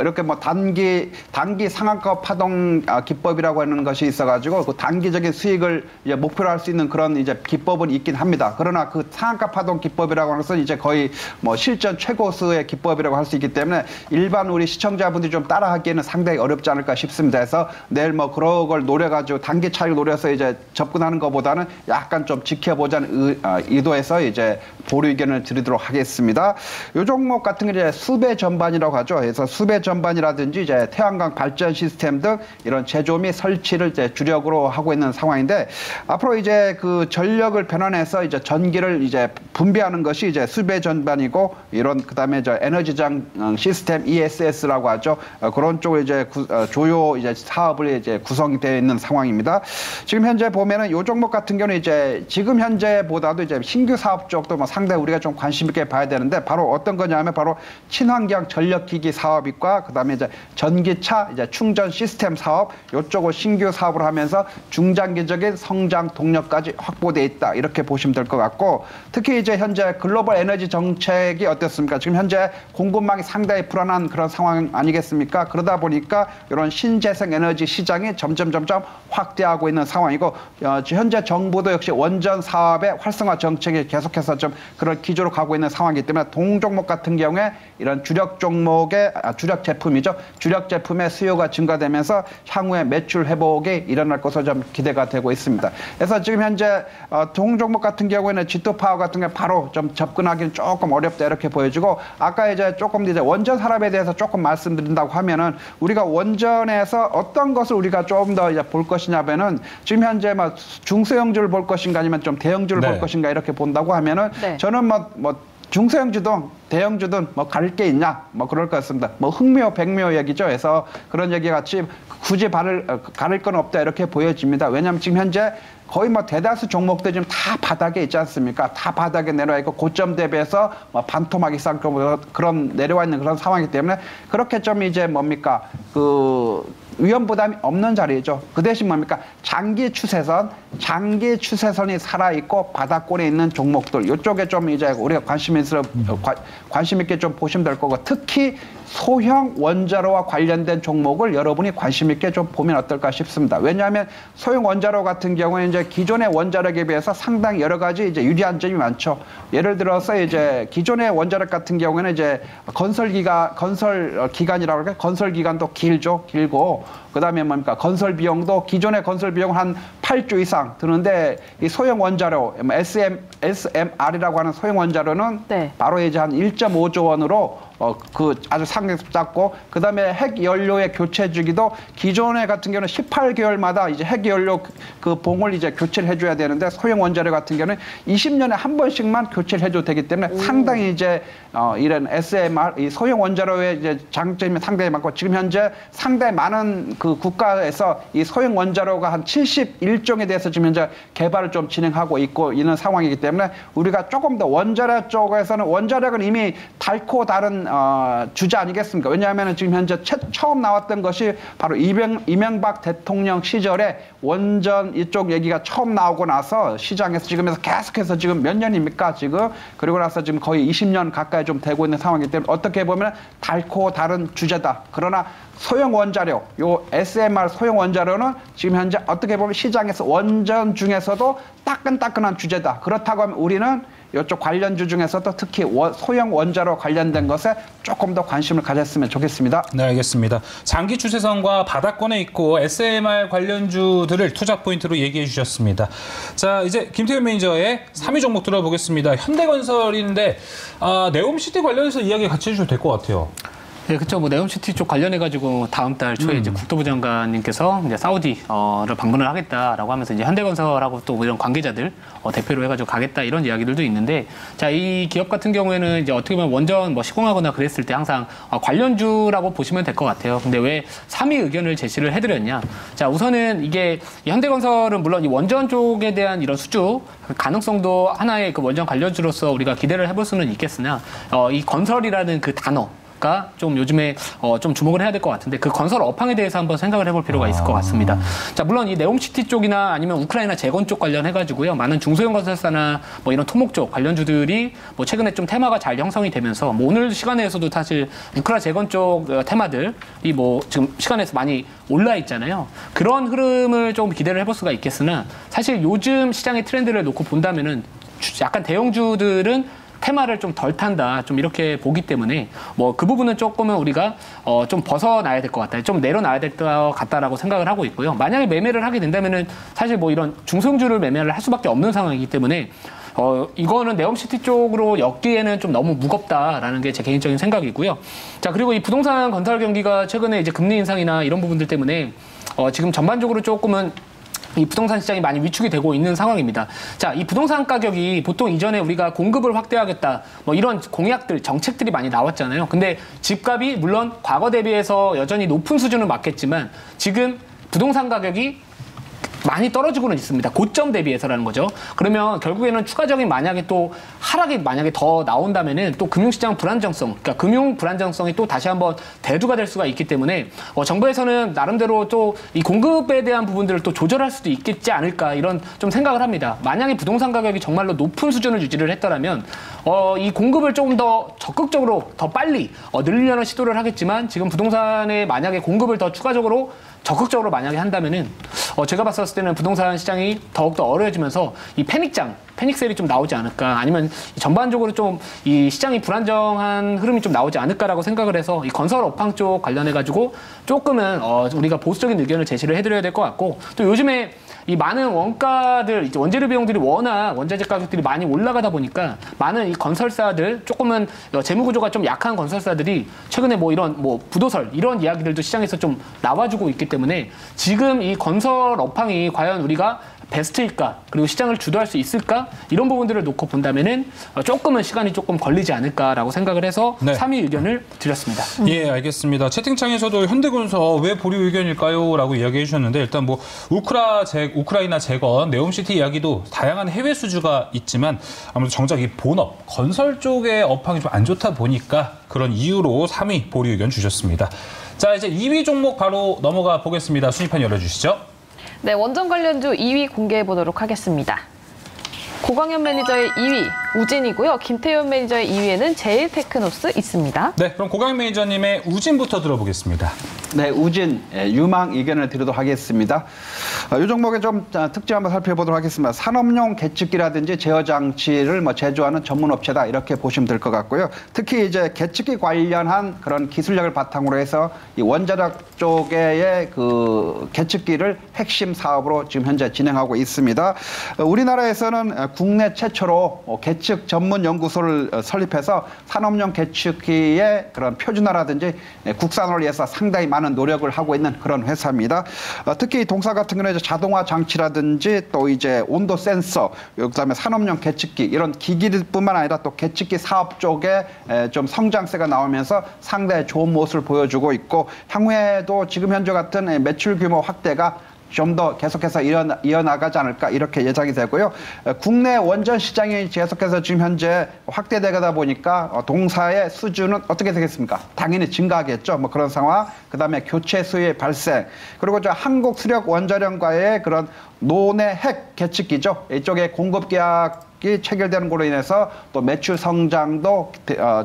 이렇게 뭐 단기 상한가 파동 기법이라고 하는 것이 있어가지고 그 단기적인 수익을 이제 목표로 할 수 있는 그런 이제 기법은 있긴 합니다. 그러나 그 상한가 파동 기법이라고 하는 것은 이제 거의 뭐 실전 최고수의 기법이라고 할 수 있기 때문에 일반 우리 시청자분들이 좀 따라하기에는 상당히 어렵지 않을까 싶습니다. 그래서 내일 뭐 그런 걸 노려가지고 단기 차익을 노려서 이제 접근하는 것보다는 약간 좀 지켜보자는 의도에서 이제 보류 의견을 드리도록 하겠습니다. 이 종목 같은 게 이제 수배 전반이라고 하죠. 그래서 수배 전반이라든지 이제 태양광 발전 시스템 등 이런 제조 및 설치를 이제 주력으로 하고 있는 상황인데 앞으로 이제 그 전력을 변환해서 이제 전기를 이제 분배하는 것이 이제 수배 전반이고 이런 그다음에 저 에너지장 시스템 ESS라고 하죠. 그런 쪽을 이제 조요 이제 사업을 이제 구성이 되어 있는 상황입니다. 지금 현재 보면은 이 종목 같은 경우는 이제 지금 현재보다도 이제 신규 사업 쪽도 뭐 상당히 우리가 좀 관심 있게 봐야 되는데 바로 어떤 거냐면 바로 친환경 전력기기 사업과 그다음에 이제 전기차 이제 충전 시스템 사업 이쪽을 신규 사업을 하면서 중장기적인 성장 동력까지 확보돼 있다 이렇게 보시면 될 것 같고 특히 이제 현재 글로벌 에너지 정책이 어떻습니까? 지금 현재 공급망이 상당히 불안한 그런 상황 아니겠습니까? 그러다 보니까 이런 신재생 에너지 시장이 점점 확대하고 있는 상황이고 현재 정부도 역시 원전 사업의 활성화 정책이 계속해서 좀 그런 기조로 가고 있는 상황이기 때문에 동종목 같은 경우에 이런 주력 종목의 주력 제품이죠. 주력 제품의 수요가 증가되면서 향후에 매출 회복이 일어날 것으로 좀 기대가 되고 있습니다. 그래서 지금 현재 동종목 같은 경우에는 G2파워 같은 게 바로 좀 접근하기는 조금 어렵다 이렇게 보여지고 아까 이제 조금 이제 원전 산업에 대해서 조금 말씀드린다고 하면은 우리가 원전에서 어떤 것을 우리가 좀 더 이제 볼 것이냐면은 지금 현재 뭐 중소형주를 볼 것인가 아니면 좀 대형주를 볼 것인가 이렇게 본다고 하면은 저는 뭐 중소형주든 대형주든 뭐 가릴 게 있냐 뭐 그럴 것 같습니다. 뭐 흑묘 백묘 얘기죠. 그래서 그런 얘기 같이 굳이 가릴 건 없다 이렇게 보여집니다. 왜냐하면 지금 현재 거의 뭐 대다수 종목들 지금 다 바닥에 있지 않습니까? 다 바닥에 내려와 있고 고점 대비해서 뭐 반토막 이상 그런 내려와 있는 그런 상황이기 때문에 그렇게 좀 이제 뭡니까 위험 부담이 없는 자리죠. 그 대신 뭡니까? 장기 추세선이 살아있고 바닥권에 있는 종목들 이쪽에 좀 이제 우리가 관심 있게 좀 보시면 될 거고 특히 소형 원자로와 관련된 종목을 여러분이 관심 있게 좀 보면 어떨까 싶습니다. 왜냐하면 소형 원자로 같은 경우에 이제 기존의 원자력에 비해서 상당히 여러 가지 이제 유리한 점이 많죠. 예를 들어서 이제 기존의 원자력 같은 경우에는 이제 건설 기간이라고 할까요? 건설 기간도 길고 그다음에 뭡니까? 건설 비용도 기존의 건설 비용 한 8조 이상 드는데 이 소형 원자로 SMR이라고 하는 소형 원자로는 바로 이제 한 1.5조 원으로 아주 상당히 작고 그다음에 핵 연료의 교체 주기도 기존의 같은 경우는 18개월마다 이제 핵 연료 그 봉을 이제 교체를 해줘야 되는데 소형 원자로 같은 경우는 20년에 한 번씩만 교체를 해줘도 되기 때문에 상당히 이제 이런 SMR 이 소형 원자로의 이제 장점이 상당히 많고 지금 현재 상당히 많은 그 국가에서 이 소형 원자로가 한 71종에 대해서 지금 현재 개발을 좀 진행하고 있는 상황이기 때문에 우리가 조금 더 원자력 쪽에서는 원자력은 이미 닳고 다른 주제 아니겠습니까? 왜냐하면 지금 현재 처음 나왔던 것이 바로 이명박 대통령 시절에 원전 이쪽 얘기가 처음 나오고 나서 시장에서 지금에서 계속해서 지금 몇 년입니까? 지금 그리고 나서 지금 거의 20년 가까이 좀 되고 있는 상황이기 때문에 어떻게 보면 닳고 다른 주제다. 그러나 소형 원자료, 요 SMR 소형 원자료는 지금 현재 어떻게 보면 시장에서 원전 중에서도 따끈따끈한 주제다. 그렇다고 하면 우리는 이쪽 관련주 중에서도 특히 소형 원자로 관련된 것에 조금 더 관심을 가졌으면 좋겠습니다. 네, 알겠습니다. 장기 추세선과 바닥권에 있고 SMR 관련주들을 투자 포인트로 얘기해 주셨습니다. 자, 이제 김태균 매니저의 3위 종목 들어보겠습니다. 현대건설인데 네옴시티 관련해서 이야기 같이 해주셔도 될 것 같아요. 네, 그렇죠. 뭐 네옴시티 쪽 관련해가지고 다음 달 초에 이제 국토부 장관님께서 이제 사우디를 방문을 하겠다라고 하면서 이제 현대건설하고 또 이런 관계자들 대표로 해가지고 가겠다 이런 이야기들도 있는데, 자, 이 기업 같은 경우에는 이제 어떻게 보면 원전 뭐 시공하거나 그랬을 때 항상 관련주라고 보시면 될 것 같아요. 근데 왜 3위 의견을 제시를 해드렸냐? 자, 우선은 이게 현대건설은 물론 이 원전 쪽에 대한 이런 수주 가능성도 하나의 그 원전 관련주로서 우리가 기대를 해볼 수는 있겠으나 이 건설이라는 그 단어 가 좀 요즘에 좀 주목을 해야 될 것 같은데 그 건설 업황에 대해서 한번 생각을 해볼 필요가 있을 것 같습니다. 자, 물론 이 네옴시티 쪽이나 아니면 우크라이나 재건 쪽 관련해가지고요. 많은 중소형 건설사나 뭐 이런 토목 쪽 관련주들이 뭐 최근에 좀 테마가 잘 형성이 되면서 뭐 오늘 시간에서도 사실 우크라 재건 쪽 테마들이 뭐 지금 시간에서 많이 올라 있잖아요. 그런 흐름을 좀 기대를 해볼 수가 있겠으나 사실 요즘 시장의 트렌드를 놓고 본다면은 약간 대형주들은 테마를 좀 덜 탄다, 좀 이렇게 보기 때문에 뭐 그 부분은 조금은 우리가 좀 벗어나야 될 것 같다, 좀 내려놔야 될 것 같다라고 생각을 하고 있고요. 만약에 매매를 하게 된다면은 사실 뭐 이런 중소형주를 매매를 할 수밖에 없는 상황이기 때문에 이거는 네옴시티 쪽으로 엮기에는 좀 너무 무겁다라는 게 제 개인적인 생각이고요. 자, 그리고 이 부동산 건설 경기가 최근에 이제 금리 인상이나 이런 부분들 때문에 지금 전반적으로 조금은 이 부동산 시장이 많이 위축이 되고 있는 상황입니다. 자, 이 부동산 가격이 보통 이전에 우리가 공급을 확대하겠다, 뭐 이런 공약들, 정책들이 많이 나왔잖아요. 근데 집값이 물론 과거 대비해서 여전히 높은 수준은 맞겠지만 지금 부동산 가격이 많이 떨어지고는 있습니다. 고점 대비해서라는 거죠. 그러면 결국에는 추가적인 만약에 또 하락이 만약에 더 나온다면은 또 금융시장 불안정성, 그러니까 금융 불안정성이 또 다시 한번 대두가 될 수가 있기 때문에 정부에서는 나름대로 또 이 공급에 대한 부분들을 또 조절할 수도 있겠지 않을까 이런 좀 생각을 합니다. 만약에 부동산 가격이 정말로 높은 수준을 유지를 했더라면 이 공급을 조금 더 적극적으로 더 빨리 늘리려는 시도를 하겠지만 지금 부동산에 만약에 공급을 더 추가적으로 적극적으로 만약에 한다면은 제가 봤었을 때는 부동산 시장이 더욱더 어려워지면서 이 패닉셀이 좀 나오지 않을까, 아니면 전반적으로 좀 이 시장이 불안정한 흐름이 좀 나오지 않을까라고 생각을 해서 이 건설 업황 쪽 관련해 가지고 조금은 우리가 보수적인 의견을 제시를 해드려야 될 것 같고, 또 요즘에 이 많은 원가들, 이제 원재료 비용들이 워낙 원자재 가격들이 많이 올라가다 보니까 많은 이 건설사들, 조금은 재무 구조가 좀 약한 건설사들이 최근에 뭐 이런 뭐 부도설 이런 이야기들도 시장에서 좀 나와주고 있기 때문에 지금 이 건설 업황이 과연 우리가 베스트일까, 그리고 시장을 주도할 수 있을까, 이런 부분들을 놓고 본다면은 조금은 시간이 조금 걸리지 않을까라고 생각을 해서 네. 3위 의견을 드렸습니다. 예, 알겠습니다. 채팅창에서도 현대건설 왜 보류 의견일까요? 라고 이야기해 주셨는데, 일단 뭐 우크라이나 재건, 네옴시티 이야기도 다양한 해외 수주가 있지만 아무래도 정작 이 본업, 건설 쪽의 업황이 좀 안 좋다 보니까 그런 이유로 3위 보류 의견 주셨습니다. 자, 이제 2위 종목 바로 넘어가 보겠습니다. 순위판 열어주시죠. 네, 원전 관련주 2위 공개해 보도록 하겠습니다. 고광현 매니저의 2위 우진이고요. 김태현 매니저의 2위에는 제일테크노스 있습니다. 네, 그럼 고광현 매니저님의 우진부터 들어보겠습니다. 네, 우진 유망 의견을 드리도록 하겠습니다. 이 종목의 좀 특징 한번 살펴보도록 하겠습니다. 산업용 계측기라든지 제어 장치를 제조하는 전문 업체다, 이렇게 보시면 될 것 같고요. 특히 이제 계측기 관련한 그런 기술력을 바탕으로 해서 이 원자력 쪽의 그 계측기를 핵심 사업으로 지금 현재 진행하고 있습니다. 우리나라에서는 국내 최초로 계측 전문 연구소를 설립해서 산업용 계측기의 그런 표준화라든지 국산화를 위해서 상당히 많은 노력을 하고 있는 그런 회사입니다. 특히 동사 같은 경우는 자동화 장치라든지 또 이제 온도 센서, 그다음에 산업용 계측기, 이런 기기뿐만 아니라 또 계측기 사업 쪽에 좀 성장세가 나오면서 상당히 좋은 모습을 보여주고 있고, 향후에도 지금 현재 같은 매출 규모 확대가 좀 더 계속해서 이어나가지 않을까, 이렇게 예상이 되고요. 국내 원전 시장이 계속해서 지금 현재 확대되다 보니까 동사의 수주는 어떻게 되겠습니까? 당연히 증가하겠죠. 뭐 그런 상황. 그다음에 교체 수요의 발생. 그리고 한국 수력 원자력과의 그런 논의 핵 계측기죠. 이쪽에 공급 계약이 체결되는 걸로 인해서 또 매출 성장도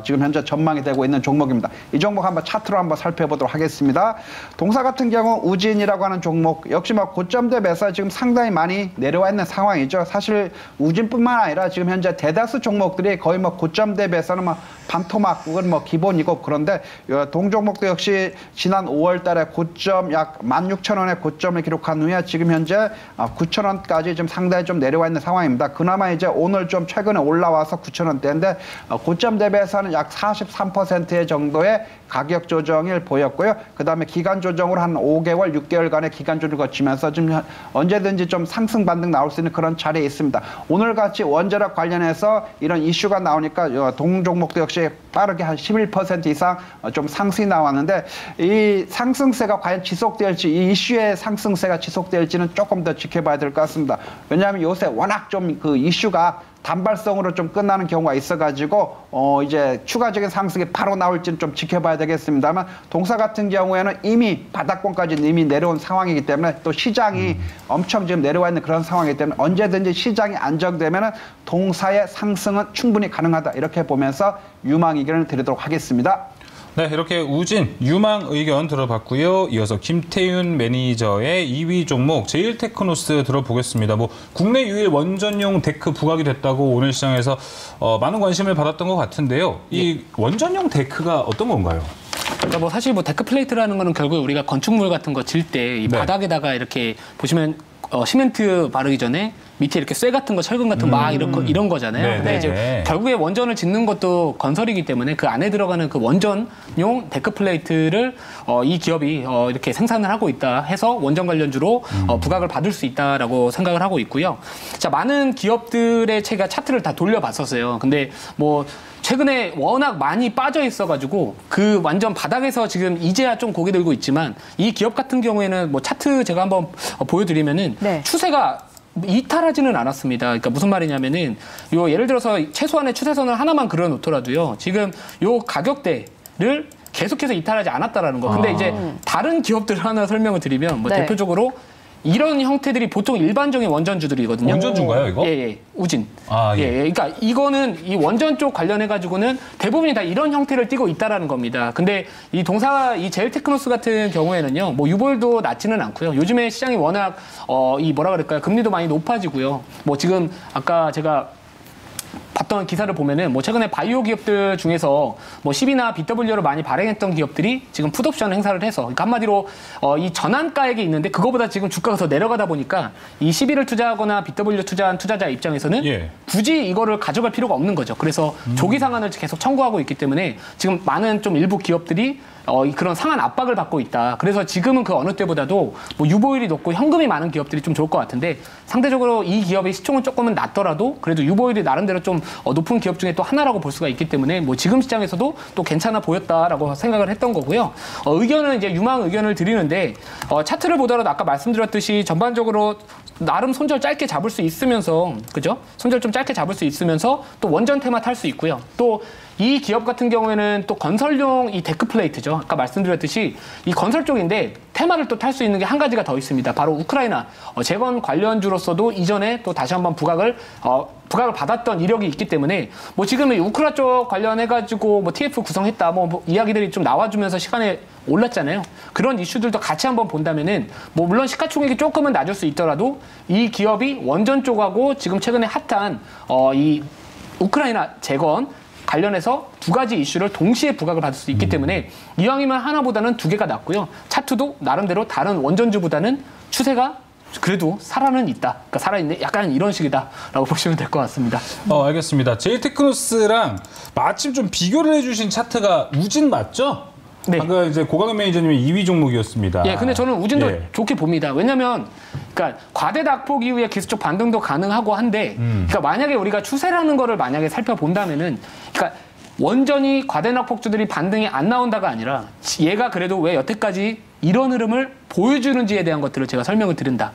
지금 현재 전망이 되고 있는 종목입니다. 이 종목 한번 차트로 한번 살펴보도록 하겠습니다. 동사 같은 경우 우진이라고 하는 종목 역시 고점 대비해서 지금 상당히 많이 내려와 있는 상황이죠. 사실 우진뿐만 아니라 지금 현재 대다수 종목들이 거의 고점 대비해서는 반토막, 그건 기본이고, 그런데 동종목도 역시 지난 5월 달에 고점 약 16,000원의 고점을 기록한 후에 지금 현재 9,000원까지 좀 상당히 좀 내려와 있는 상황입니다. 그나마 이제 오늘 좀 최근에 올라와서 9,000원대인데 고점 대비해서는 약 43% 정도의 가격 조정을 보였고요. 그 다음에 기간 조정으로 한 5개월, 6개월간의 기간 조정을 거치면서 좀 언제든지 좀 상승 반등 나올 수 있는 그런 자리에 있습니다. 오늘같이 원자력 관련해서 이런 이슈가 나오니까 동종목도 역시 빠르게 한 11% 이상 좀 상승이 나왔는데, 이 상승세가 과연 지속될지, 이 이슈의 상승세가 지속될지는 조금 더 지켜봐야 될 것 같습니다. 왜냐하면 요새 워낙 좀 그 이슈가 있다가 단발성으로 좀 끝나는 경우가 있어가지고 이제 추가적인 상승이 바로 나올지는 좀 지켜봐야 되겠습니다만 동사 같은 경우에는 이미 바닥권까지 이미 내려온 상황이기 때문에 또 시장이 엄청 지금 내려와 있는 그런 상황이기 때문에 언제든지 시장이 안정되면은 동사의 상승은 충분히 가능하다 이렇게 보면서 유망 의견을 드리도록 하겠습니다. 네, 이렇게 우진 유망 의견 들어봤고요. 이어서 김태윤 매니저의 2위 종목 제일테크노스 들어보겠습니다. 뭐 국내 유일 원전용 데크 부각이 됐다고 오늘 시장에서 많은 관심을 받았던 것 같은데요. 이 원전용 데크가 어떤 건가요? 그러니까 뭐 사실 뭐 데크 플레이트라는 거는 결국 우리가 건축물 같은 거 질 때 이 네. 바닥에다가 이렇게 보시면 시멘트 바르기 전에 밑에 이렇게 쇠 같은 거, 철근 같은 거 막 이런 거잖아요. 네, 근데 네. 이제 결국에 원전을 짓는 것도 건설이기 때문에 그 안에 들어가는 그 원전용 데크 플레이트를 이 기업이 이렇게 생산을 하고 있다 해서 원전 관련주로 부각을 받을 수 있다라고 생각을 하고 있고요. 자, 많은 기업들의 제가 차트를 다 돌려봤었어요. 근데 뭐 최근에 워낙 많이 빠져 있어가지고 그 완전 바닥에서 지금 이제야 좀 고개 들고 있지만 이 기업 같은 경우에는 뭐 차트 제가 한번 보여드리면은 네. 추세가 이탈하지는 않았습니다. 그러니까 무슨 말이냐면은 요 예를 들어서 최소한의 추세선을 하나만 그려놓더라도요. 지금 요 가격대를 계속해서 이탈하지 않았다라는 거. 근데 이제 다른 기업들을 하나 설명을 드리면 뭐 네. 대표적으로 이런 형태들이 보통 일반적인 원전주들이거든요. 원전주인가요, 이거? 예, 우진. 아, 예. 그러니까 이거는 이 원전 쪽 관련해가지고는 대부분이 다 이런 형태를 띠고 있다라는 겁니다. 근데 이 이 제일테크노스 같은 경우에는요, 뭐 유볼도 낮지는 않고요. 요즘에 시장이 워낙 이 뭐라 그럴까요? 금리도 많이 높아지고요. 뭐 지금 아까 제가 봤던 기사를 보면은 뭐 최근에 바이오 기업들 중에서 뭐 10이나 BW를 많이 발행했던 기업들이 지금 풋옵션 행사를 해서 그러니까 한마디로 이 전환가액이 있는데 그거보다 지금 주가가 더 내려가다 보니까 이 10일을 투자하거나 BW 투자한 투자자 입장에서는 예. 굳이 이거를 가져갈 필요가 없는 거죠. 그래서 조기 상한을 계속 청구하고 있기 때문에 지금 많은 좀 일부 기업들이 그런 상한 압박을 받고 있다. 그래서 지금은 그 어느 때보다도 뭐 유보율이 높고 현금이 많은 기업들이 좀 좋을 것 같은데 상대적으로 이 기업의 시총은 조금은 낮더라도 그래도 유보율이 나름대로 좀 높은 기업 중에 또 하나라고 볼 수가 있기 때문에 뭐 지금 시장에서도 또 괜찮아 보였다라고 생각을 했던 거고요. 의견은 이제 유망 의견을 드리는데 차트를 보더라도 아까 말씀드렸듯이 전반적으로 나름 손절 짧게 잡을 수 있으면서 그죠? 손절 좀 짧게 잡을 수 있으면서 또 원전 테마 탈 수 있고요. 또 이 기업 같은 경우에는 또 건설용 이 데크 플레이트죠. 아까 말씀드렸듯이 이 건설 쪽인데 테마를 또 탈 수 있는 게 한 가지가 더 있습니다. 바로 우크라이나 재건 관련주로서도 이전에 또 다시 한번 부각을 받았던 이력이 있기 때문에 뭐 지금 이 우크라 쪽 관련해가지고 뭐 TF 구성했다 뭐 이야기들이 좀 나와주면서 시간에 올랐잖아요. 그런 이슈들도 같이 한번 본다면은 뭐 물론 시가총액이 조금은 낮을 수 있더라도 이 기업이 원전 쪽하고 지금 최근에 핫한 이 우크라이나 재건 관련해서 두 가지 이슈를 동시에 부각을 받을 수 있기 때문에 이왕이면 하나보다는 두 개가 낫고요. 차트도 나름대로 다른 원전주보다는 추세가 그래도 살아는 있다. 그러니까 살아있네. 약간 이런 식이다라고 보시면 될 것 같습니다. 알겠습니다. 제일테크노스랑 마침 좀 비교를 해주신 차트가 우진 맞죠? 네. 방금 이제 고강현 매니저님의 2위 종목이었습니다. 예, 근데 저는 우진도 예. 좋게 봅니다. 왜냐면, 그러니까 과대 낙폭 이후에 기술적 반등도 가능하고 한데, 그러니까 만약에 우리가 추세라는 거를 만약에 살펴본다면은, 그러니까 원전이 과대 낙폭주들이 반등이 안 나온다가 아니라, 얘가 그래도 왜 여태까지 이런 흐름을 보여주는지에 대한 것들을 제가 설명을 드린다.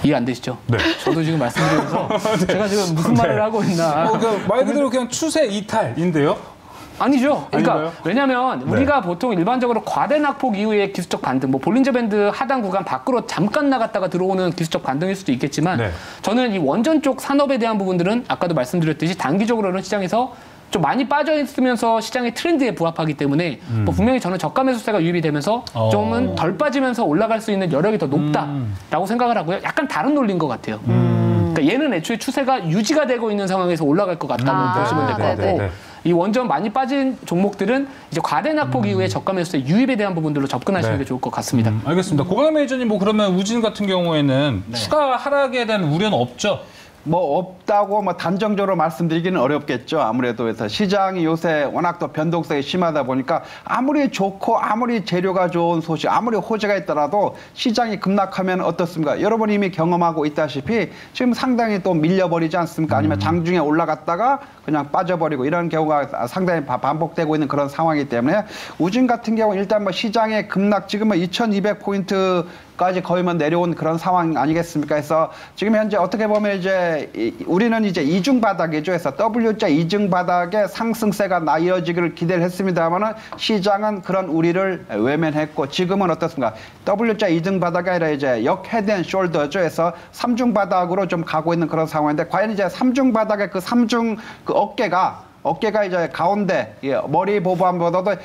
이해 안 되시죠? 네. 저도 지금 말씀드리면서 제가 지금 무슨 말을 하고 있나. 말 그대로 그냥 추세 이탈인데요? 아니죠. 그러니까 아닌가요? 왜냐하면 네. 우리가 보통 일반적으로 과대 낙폭 이후에 기술적 반등, 뭐 볼린저 밴드 하단 구간 밖으로 잠깐 나갔다가 들어오는 기술적 반등일 수도 있겠지만 네. 저는 이 원전 쪽 산업에 대한 부분들은 아까도 말씀드렸듯이 단기적으로는 시장에서 좀 많이 빠져 있으면서 시장의 트렌드에 부합하기 때문에 뭐 분명히 저는 저가 매수세가 유입이 되면서 좀은 덜 빠지면서 올라갈 수 있는 여력이 더 높다라고 생각을 하고요. 약간 다른 논리인 것 같아요. 그러니까 얘는 애초에 추세가 유지가 되고 있는 상황에서 올라갈 것 같다고 보시면 될 것 같고 네네. 이 원전 많이 빠진 종목들은 이제 과대 낙폭 이후에 저가 매수세 유입에 대한 부분들로 접근하시는 네. 게 좋을 것 같습니다. 알겠습니다. 고강현 매니저님 뭐 그러면 우진 같은 경우에는 추가 하락에 대한 우려는 없죠? 뭐 없다고 뭐 단정적으로 말씀드리기는 어렵겠죠. 아무래도 그래서 시장이 요새 워낙 또 변동성이 심하다 보니까 아무리 좋고 아무리 재료가 좋은 소식, 아무리 호재가 있더라도 시장이 급락하면 어떻습니까? 여러분이 이미 경험하고 있다시피 지금 상당히 또 밀려버리지 않습니까? 아니면 장중에 올라갔다가 그냥 빠져버리고 이런 경우가 상당히 반복되고 있는 그런 상황이기 때문에 우진 같은 경우 일단 뭐 시장의 급락 지금 뭐 2200포인트 까지 거의만 내려온 그런 상황 아니겠습니까? 그래서 지금 현재 어떻게 보면 이제 우리는 이제 이중 바닥이죠. 그래서 W자 이중 바닥의 상승세가 이어지기를 기대를 했습니다만은 시장은 그런 우리를 외면했고 지금은 어떻습니까? W자 이중 바닥이 아니라 이제 역 헤드 앤 숄더죠. 그래서 삼중 바닥으로 좀 가고 있는 그런 상황인데 과연 이제 삼중 바닥의 그 삼중 그 어깨가 이제 가운데 머리 보부함보다도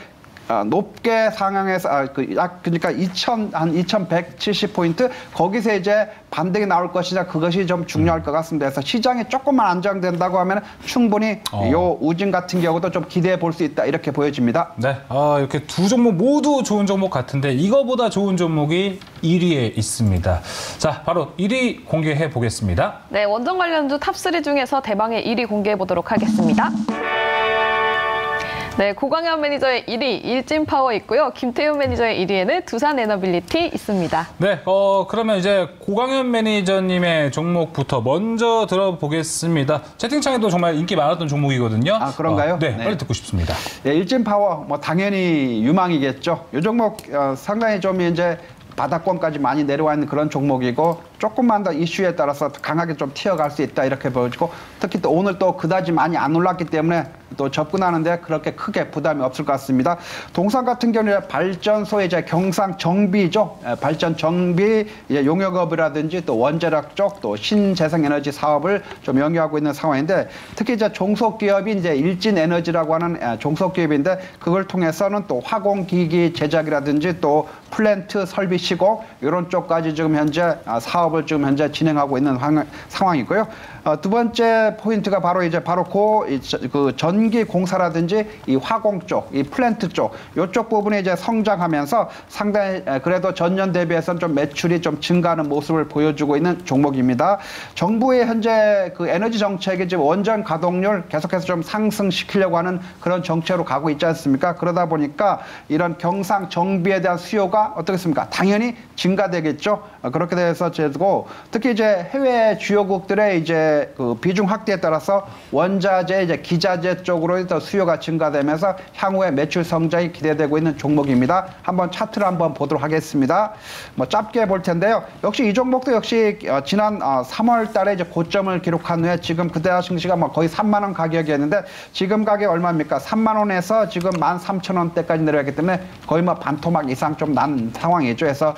높게 상향해서 그러니까 2170포인트 거기서 이제 반등이 나올 것이냐 그것이 좀 중요할 것 같습니다. 그래서 시장이 조금만 안정된다고 하면 충분히 요 우진 같은 경우도 좀 기대해 볼 수 있다 이렇게 보여집니다. 네, 이렇게 두 종목 모두 좋은 종목 같은데 이거보다 좋은 종목이 1위에 있습니다. 자, 바로 1위 공개해 보겠습니다. 네, 원전 관련주 탑3 중에서 대망의 1위 공개해 보도록 하겠습니다. 네, 고광현 매니저의 1위 일진파워 있고요. 김태훈 매니저의 1위에는 두산에너빌리티 있습니다. 네, 그러면 이제 고광현 매니저님의 종목부터 먼저 들어보겠습니다. 채팅창에도 정말 인기 많았던 종목이거든요. 아, 그런가요? 네, 빨리 듣고 싶습니다. 예, 일진파워 뭐 당연히 유망이겠죠. 이 종목 상당히 좀 이제 바닥권까지 많이 내려와 있는 그런 종목이고 조금만 더 이슈에 따라서 강하게 좀 튀어갈 수 있다 이렇게 보여지고 특히 또 오늘 또 그다지 많이 안 올랐기 때문에 또 접근하는데 그렇게 크게 부담이 없을 것 같습니다. 동산 같은 경우는 발전소의 이제 경상 정비죠. 발전 정비 이제 용역업이라든지 또 원자력 쪽 또 신재생에너지 사업을 좀 영위하고 있는 상황인데 특히 이제 종속기업이 이제 일진에너지라고 하는 종속기업인데 그걸 통해서는 또 화공기기 제작이라든지 또 플랜트 설비 시공 이런 쪽까지 지금 현재 사업을 지금 현재 진행하고 있는 상황이고요. 두 번째 포인트가 바로 그 전기 공사라든지 이 화공 쪽, 이 플랜트 쪽 이쪽 부분이 이제 성장하면서 상당히 그래도 전년 대비해서는 좀 매출이 좀 증가하는 모습을 보여주고 있는 종목입니다. 정부의 현재 그 에너지 정책이 지금 원전 가동률 계속해서 좀 상승시키려고 하는 그런 정책으로 가고 있지 않습니까? 그러다 보니까 이런 경상 정비에 대한 수요가 어떻겠습니까? 당연히 증가되겠죠. 그렇게 돼서 제고 특히 이제 해외 주요국들의 이제 그 비중 확대에 따라서 원자재, 이제 기자재 쪽으로 더 수요가 증가되면서 향후에 매출 성장이 기대되고 있는 종목입니다. 한번 차트를 한번 보도록 하겠습니다. 뭐 짧게 볼 텐데요. 역시 이 종목도 역시 지난 3월 달에 이제 고점을 기록한 후에 지금 그때 증시가 뭐 거의 3만 원 가격이었는데 지금 가격 얼마입니까? 3만 원에서 지금 13,000원대까지 내려갔기 때문에 거의 뭐 반토막 이상 좀 난 상황이죠. 그래서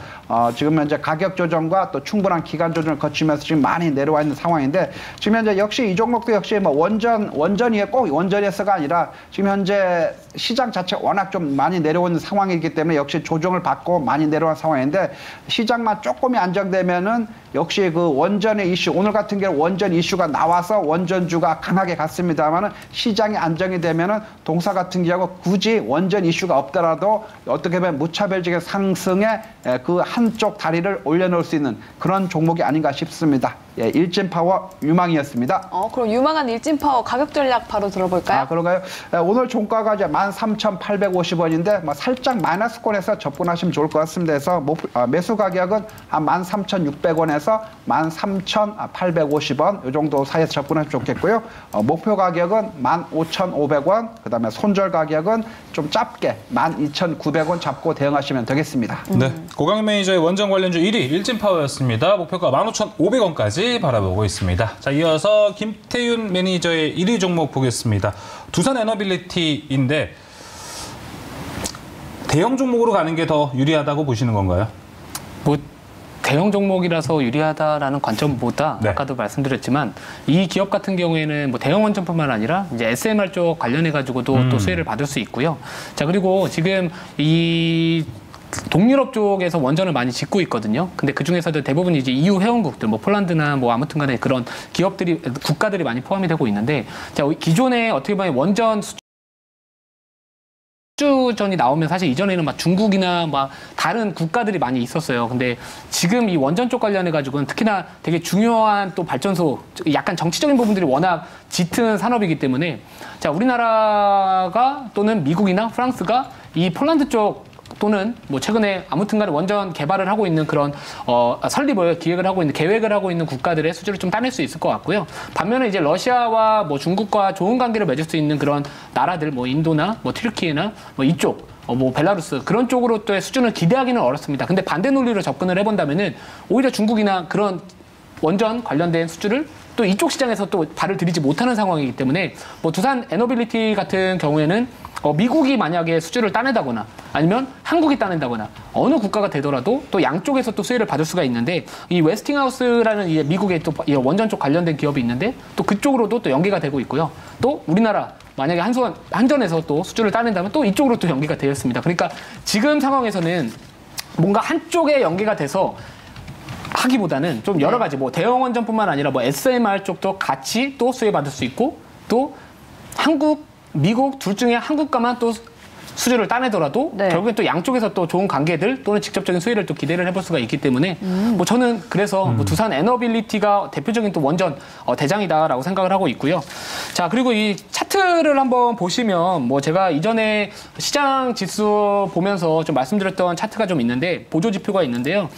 지금 현재 가격 조정과 또 충분한 기간 조정을 거치면서 지금 많이 내려와 있는 상황인데 지금 현재 역시 이 종목도 역시 뭐 원전이에 꼭 원전에서가 아니라 지금 현재 시장 자체가 워낙 좀 많이 내려오는 상황이기 때문에 역시 조정을 받고 많이 내려온 상황인데 시장만 조금이 안정되면은 역시 그 원전의 이슈 오늘 같은 경우 원전 이슈가 나와서 원전주가 강하게 갔습니다만은 시장이 안정이 되면은 동사 같은 경우 굳이 원전 이슈가 없더라도 어떻게 보면 무차별적인 상승에 그 한쪽 다리를 올려놓을 수 있는 그런 종목이 아닌가 싶습니다. 예, 일진파워 유망이었습니다. 그럼 유망한 일진파워 가격 전략 바로 들어볼까요? 아, 그런가요? 오늘 종가가 이제 13,850원인데 뭐 살짝 마이너스권에서 접근하시면 좋을 것 같습니다. 그래서 매수 가격은 한 13,600원에서 13,850원 이 정도 사이에서 접근하시면 좋겠고요. 목표 가격은 15,500원, 그다음에 손절 가격은 좀 짧게 12,900원 잡고 대응하시면 되겠습니다. 네, 고광현 매니저의 원전 관련주 1위 일진파워였습니다. 목표가 15,500원까지 바라보고 있습니다. 자, 이어서 김태윤 매니저의 1위 종목 보겠습니다. 두산에너빌리티인데 대형 종목으로 가는 게 더 유리하다고 보시는 건가요? 뭐 대형 종목이라서 유리하다라는 관점보다 네. 아까도 말씀드렸지만 이 기업 같은 경우에는 뭐 대형 원전뿐만 아니라 이제 SMR 쪽 관련해 가지고도 또 수혜를 받을 수 있고요. 자, 그리고 지금 이 동유럽 쪽에서 원전을 많이 짓고 있거든요. 근데 그 중에서도 대부분 이제 EU 회원국들, 뭐 폴란드나 뭐 아무튼간에 그런 기업들이 국가들이 많이 포함이 되고 있는데, 자, 기존에 어떻게 보면 원전 수주전이 나오면 사실 이전에는 막 중국이나 막 다른 국가들이 많이 있었어요. 근데 지금 이 원전 쪽 관련해 가지고는 특히나 되게 중요한 또 발전소, 약간 정치적인 부분들이 워낙 짙은 산업이기 때문에 자, 우리나라가 또는 미국이나 프랑스가 이 폴란드 쪽 또는 뭐 최근에 아무튼간에 원전 개발을 하고 있는 그런 설립을 기획을 하고 있는 계획을 하고 있는 국가들의 수주를 좀 따낼 수 있을 것 같고요. 반면에 이제 러시아와 뭐 중국과 좋은 관계를 맺을 수 있는 그런 나라들 뭐 인도나 뭐 튀르키예나 뭐 이쪽 뭐 벨라루스 그런 쪽으로 또의 수준을 기대하기는 어렵습니다. 근데 반대 논리로 접근을 해본다면은 오히려 중국이나 그런 원전 관련된 수주를 또 이쪽 시장에서 또 발을 들이지 못하는 상황이기 때문에 뭐 두산 에너빌리티 같은 경우에는 미국이 만약에 수주를 따낸다거나 아니면 한국이 따낸다거나 어느 국가가 되더라도 또 양쪽에서 또 수혜를 받을 수가 있는데 이 웨스팅하우스라는 이 미국의 또 원전 쪽 관련된 기업이 있는데 또 그쪽으로도 또 연계가 되고 있고요. 또 우리나라 만약에 한전에서 또 수주를 따낸다면 또 이쪽으로 또 연계가 되어 있습니다. 그러니까 지금 상황에서는 뭔가 한쪽에 연계가 돼서 하기보다는 좀 여러 가지 뭐 대형 원전뿐만 아니라 뭐 SMR 쪽도 같이 또 수혜받을 수 있고 또 한국, 미국 둘 중에 한 국가만 또 수주를 따내더라도 네. 결국엔 또 양쪽에서 또 좋은 관계들 또는 직접적인 수혜를 또 기대를 해볼 수가 있기 때문에 뭐 저는 그래서 뭐 두산 에너빌리티가 대표적인 또 원전 대장이다라고 생각을 하고 있고요. 자 그리고 이 차트를 한번 보시면 뭐 제가 이전에 시장 지수 보면서 좀 말씀드렸던 차트가 좀 있는데 보조 지표가 있는데요.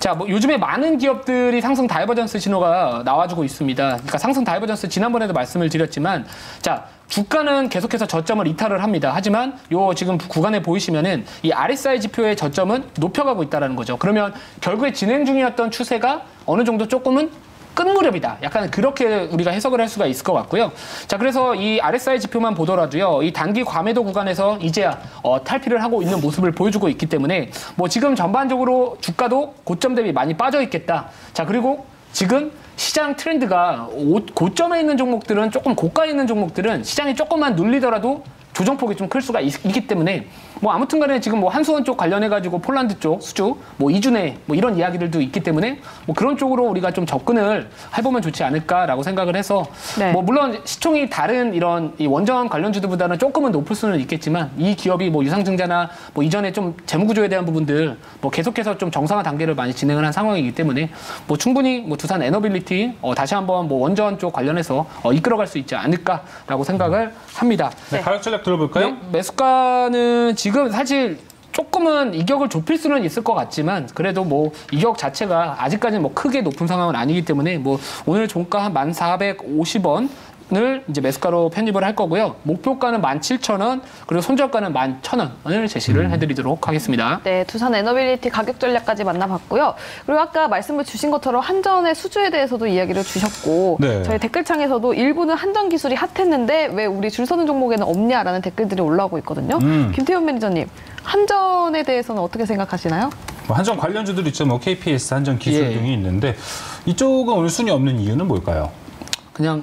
자 뭐 요즘에 많은 기업들이 상승 다이버전스 신호가 나와주고 있습니다. 그러니까 상승 다이버전스 지난번에도 말씀을 드렸지만 자 주가는 계속해서 저점을 이탈을 합니다. 하지만 요 지금 구간에 보이시면은 이 RSI 지표의 저점은 높여가고 있다는 거죠. 그러면 결국에 진행 중이었던 추세가 어느 정도 조금은 끝 무렵이다. 약간 그렇게 우리가 해석을 할 수가 있을 것 같고요. 자, 그래서 이 RSI 지표만 보더라도요. 이 단기 과매도 구간에서 이제야 탈피를 하고 있는 모습을 보여주고 있기 때문에 뭐 지금 전반적으로 주가도 고점 대비 많이 빠져 있겠다. 자, 그리고 지금 시장 트렌드가 고점에 있는 종목들은 조금 고가에 있는 종목들은 시장이 조금만 눌리더라도 조정폭이 좀 클 수가 있기 때문에 뭐 아무튼 간에 지금 뭐 한수원 쪽 관련해가지고 폴란드 쪽 수주 뭐 2주 내에 뭐 이런 이야기들도 있기 때문에 뭐 그런 쪽으로 우리가 좀 접근을 해보면 좋지 않을까라고 생각을 해서 네. 뭐 물론 시총이 다른 이런 이 원전 관련주들보다는 조금은 높을 수는 있겠지만 이 기업이 뭐 유상증자나 뭐 이전에 좀 재무구조에 대한 부분들 뭐 계속해서 좀 정상화 단계를 많이 진행을 한 상황이기 때문에 뭐 충분히 뭐 두산 에너빌리티 다시 한번 뭐 원전 쪽 관련해서 이끌어갈 수 있지 않을까라고 생각을 합니다. 네, 가격 전략 들어볼까요? 매수가는 지금 사실 조금은 이격을 좁힐 수는 있을 것 같지만 그래도 뭐 이격 자체가 아직까지는 뭐 크게 높은 상황은 아니기 때문에 뭐 오늘 종가 한 1,450원 을 이제 매수가로 편입을 할 거고요. 목표가는 17,000원, 그리고 손절가는 11,000원을 제시를 해드리도록 하겠습니다. 네, 두산 에너빌리티 가격 전략까지 만나봤고요. 그리고 아까 말씀을 주신 것처럼 한전의 수주에 대해서도 이야기를 주셨고 네. 저희 댓글창에서도 일부는 한전 기술이 핫했는데 왜 우리 줄 서는 종목에는 없냐라는 댓글들이 올라오고 있거든요. 김태현 매니저님, 한전에 대해서는 어떻게 생각하시나요? 뭐 한전 관련주들 있죠. 뭐 KPS, 한전 기술 예. 등이 있는데 이쪽은 오늘 순위 없는 이유는 뭘까요? 그냥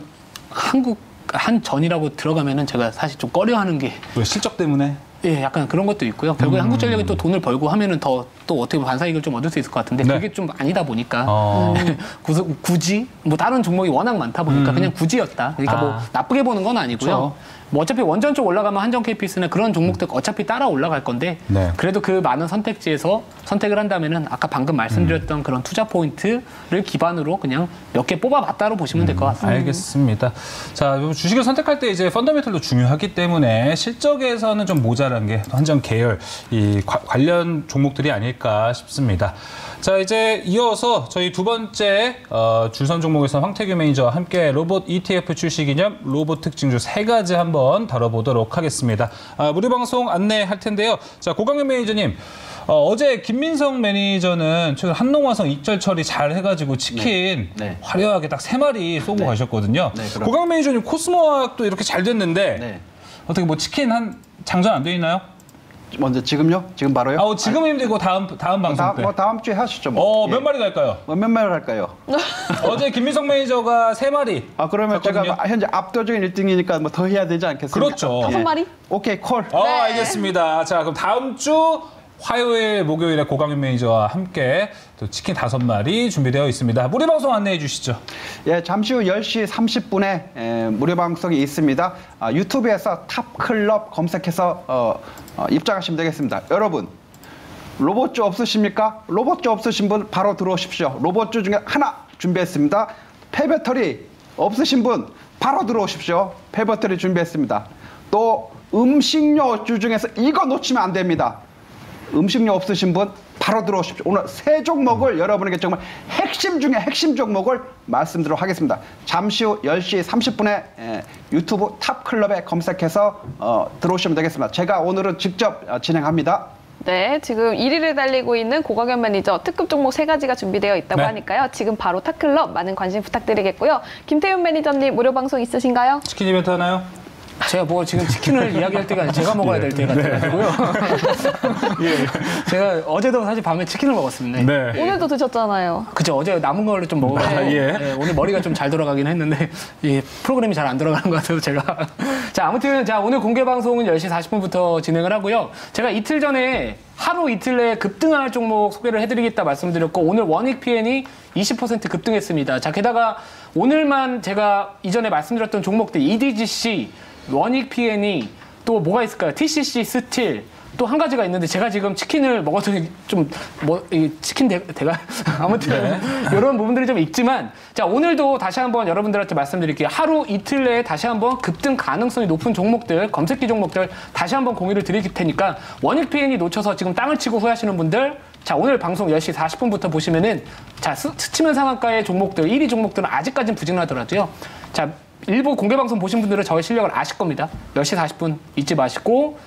한전이라고 들어가면은 제가 사실 좀 꺼려하는 게 왜 실적 때문에? 예, 약간 그런 것도 있고요. 결국에 한국전력이 또 돈을 벌고 하면은 또 어떻게 보면 반사이익을 좀 얻을 수 있을 것 같은데 네. 그게 좀 아니다 보니까 굳이 뭐 다른 종목이 워낙 많다 보니까 그냥 굳이였다. 그러니까 뭐 나쁘게 보는 건 아니고요. 그렇죠. 뭐 어차피 원전 쪽 올라가면 한전 KPS는 그런 종목들 어차피 따라 올라갈 건데 네. 그래도 그 많은 선택지에서 선택을 한다면은 아까 방금 말씀드렸던 그런 투자 포인트를 기반으로 그냥 몇 개 뽑아봤다로 보시면 될 것 같습니다. 알겠습니다. 자, 주식을 선택할 때 이제 펀더멘털도 중요하기 때문에 실적에서는 좀 모자란 게 한전 계열 이 관련 종목들이 아닐까 싶습니다. 자, 이제 이어서 저희 두 번째 줄선 종목에서 황태규 매니저와 함께 로봇 ETF 출시 기념 로봇 특징주 3가지 한번 다뤄보도록 하겠습니다. 무료 방송 안내할 텐데요. 자, 고강현 매니저님. 어제 김민성 매니저는 최근 한농화성 익절 처리 잘 해가지고 치킨 네. 화려하게 딱 3마리 쏘고 가셨거든요. 네, 그렇습니다. 고강현 매니저님 코스모학도 이렇게 잘 됐는데 네. 어떻게 뭐 치킨 한 장전 안 돼 있나요? 먼저 지금요? 지금 바로요? 지금 힘들고 다음 방송 때. 다음 주에 하시죠. 뭐. 몇 마리 갈까요? 몇 마리 할까요? 어제 김민성 매니저가 3마리. 그러면 샀거든요. 제가 현재 압도적인 1등이니까 뭐 더 해야 되지 않겠습니까? 그렇죠. 5마리? 오케이, 콜. 알겠습니다. 자, 그럼 다음 주 화요일, 목요일에 고강현 매니저와 함께 또 치킨 5마리 준비되어 있습니다. 무료 방송 안내해 주시죠. 예, 잠시 후 10시 30분에 무료 방송이 있습니다. 유튜브에서 탑클럽 검색해서 입장하시면 되겠습니다. 여러분, 로봇주 없으십니까? 로봇주 없으신 분 바로 들어오십시오. 로봇주 중에 하나 준비했습니다. 폐배터리 없으신 분 바로 들어오십시오. 폐배터리 준비했습니다. 또 음식료주 중에서 이거 놓치면 안 됩니다. 음식료 없으신 분 바로 들어오십시오. 오늘 세 종목을 여러분에게 정말 핵심 중에 핵심 종목을 말씀드리도록 하겠습니다. 잠시 후 10시 30분에 유튜브 탑클럽에 검색해서 들어오시면 되겠습니다. 제가 오늘은 직접 진행합니다. 네, 지금 1위를 달리고 있는 고광현 매니저 특급 종목 3가지가 준비되어 있다고 네. 하니까요. 지금 바로 탑클럽 많은 관심 부탁드리겠고요. 김태윤 매니저님 무료 방송 있으신가요? 치킨 이벤트 하나요? 제가 뭐 지금 치킨을 이야기할 때가 아니라 제가 먹어야 될 때 같아가지고요. 제가 어제도 사실 밤에 치킨을 먹었습니다. 네. 오늘도 드셨잖아요. 그죠. 어제 남은 걸로 좀 먹어가지고 예. 오늘 머리가 좀 잘 돌아가긴 했는데 프로그램이 잘 안 돌아가는 것 같아서 제가 자 아무튼 오늘 공개 방송은 10시 40분부터 진행을 하고요. 제가 이틀 전에 하루 이틀 내에 급등할 종목 소개를 해드리겠다 말씀드렸고 오늘 원익 PN이 20% 급등했습니다. 자 게다가 오늘만 제가 이전에 말씀드렸던 종목들 EDGC, 원익 PN이 또 뭐가 있을까요? TCC, 스틸 또 한 가지가 있는데 제가 지금 치킨을 먹어서 좀 치킨 대가 아무튼 이런 부분들이 좀 있지만 자 오늘도 다시 한번 여러분들한테 말씀드릴게요. 하루 이틀 내에 다시 한번 급등 가능성이 높은 종목들 검색기 종목들 다시 한번 공유를 드릴 테니까 원익 PN이 놓쳐서 지금 땅을 치고 후회하시는 분들 자 오늘 방송 10시 40분부터 보시면은 자 스치면 상한가의 종목들 1위 종목들은 아직까지는 부진하더라도요. 자 일부 공개 방송 보신 분들은 저의 실력을 아실 겁니다. 10시 40분 잊지 마시고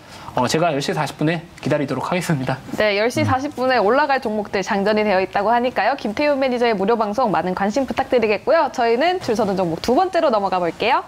제가 10시 40분에 기다리도록 하겠습니다. 네, 10시 40분에 올라갈 종목들 장전이 되어 있다고 하니까요. 김태윤 매니저의 무료 방송 많은 관심 부탁드리겠고요. 저희는 줄 서는 종목 두 번째로 넘어가 볼게요.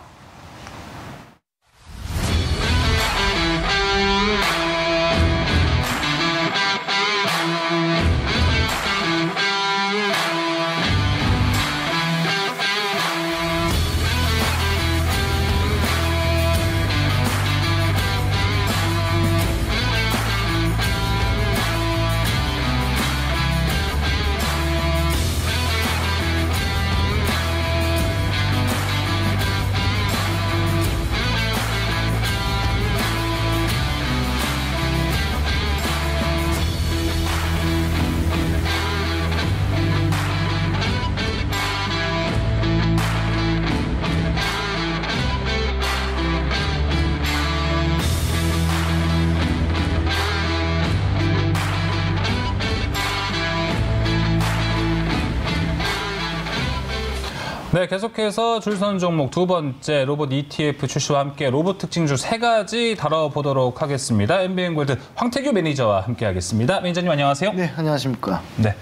네, 계속해서 줄선 종목 두 번째 로봇 ETF 출시와 함께 로봇 특징주 3가지 다뤄보도록 하겠습니다. MBN골드 황태규 매니저와 함께하겠습니다. 매니저님 안녕하세요. 네, 안녕하십니까. 네.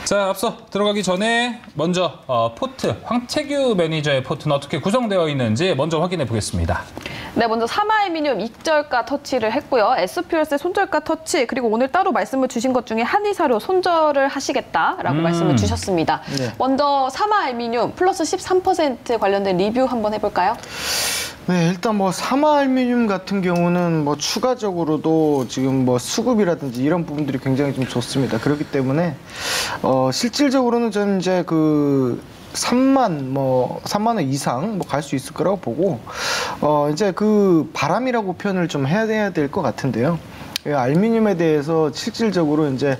자, 앞서 들어가기 전에 먼저 포트, 황태규 매니저의 포트는 어떻게 구성되어 있는지 먼저 확인해 보겠습니다. 네, 먼저 사마알미늄 익절가 터치를 했고요. SPLC 손절가 터치, 그리고 오늘 따로 말씀을 주신 것 중에 한의사료 손절을 하시겠다라고 말씀을 주셨습니다. 네. 먼저 사마알미늄 플러스 13% 관련된 리뷰 한번 해볼까요? 네, 일단 뭐 사마알미늄 같은 경우는 뭐 추가적으로도 지금 뭐 수급이라든지 이런 부분들이 굉장히 좀 좋습니다. 그렇기 때문에 실질적으로는 저는 이제 그 3만 원 이상 갈 수 있을 거라고 보고 이제 그 바람이라고 표현을 좀 해야 될 것 같은데요. 알루미늄에 대해서 실질적으로 이제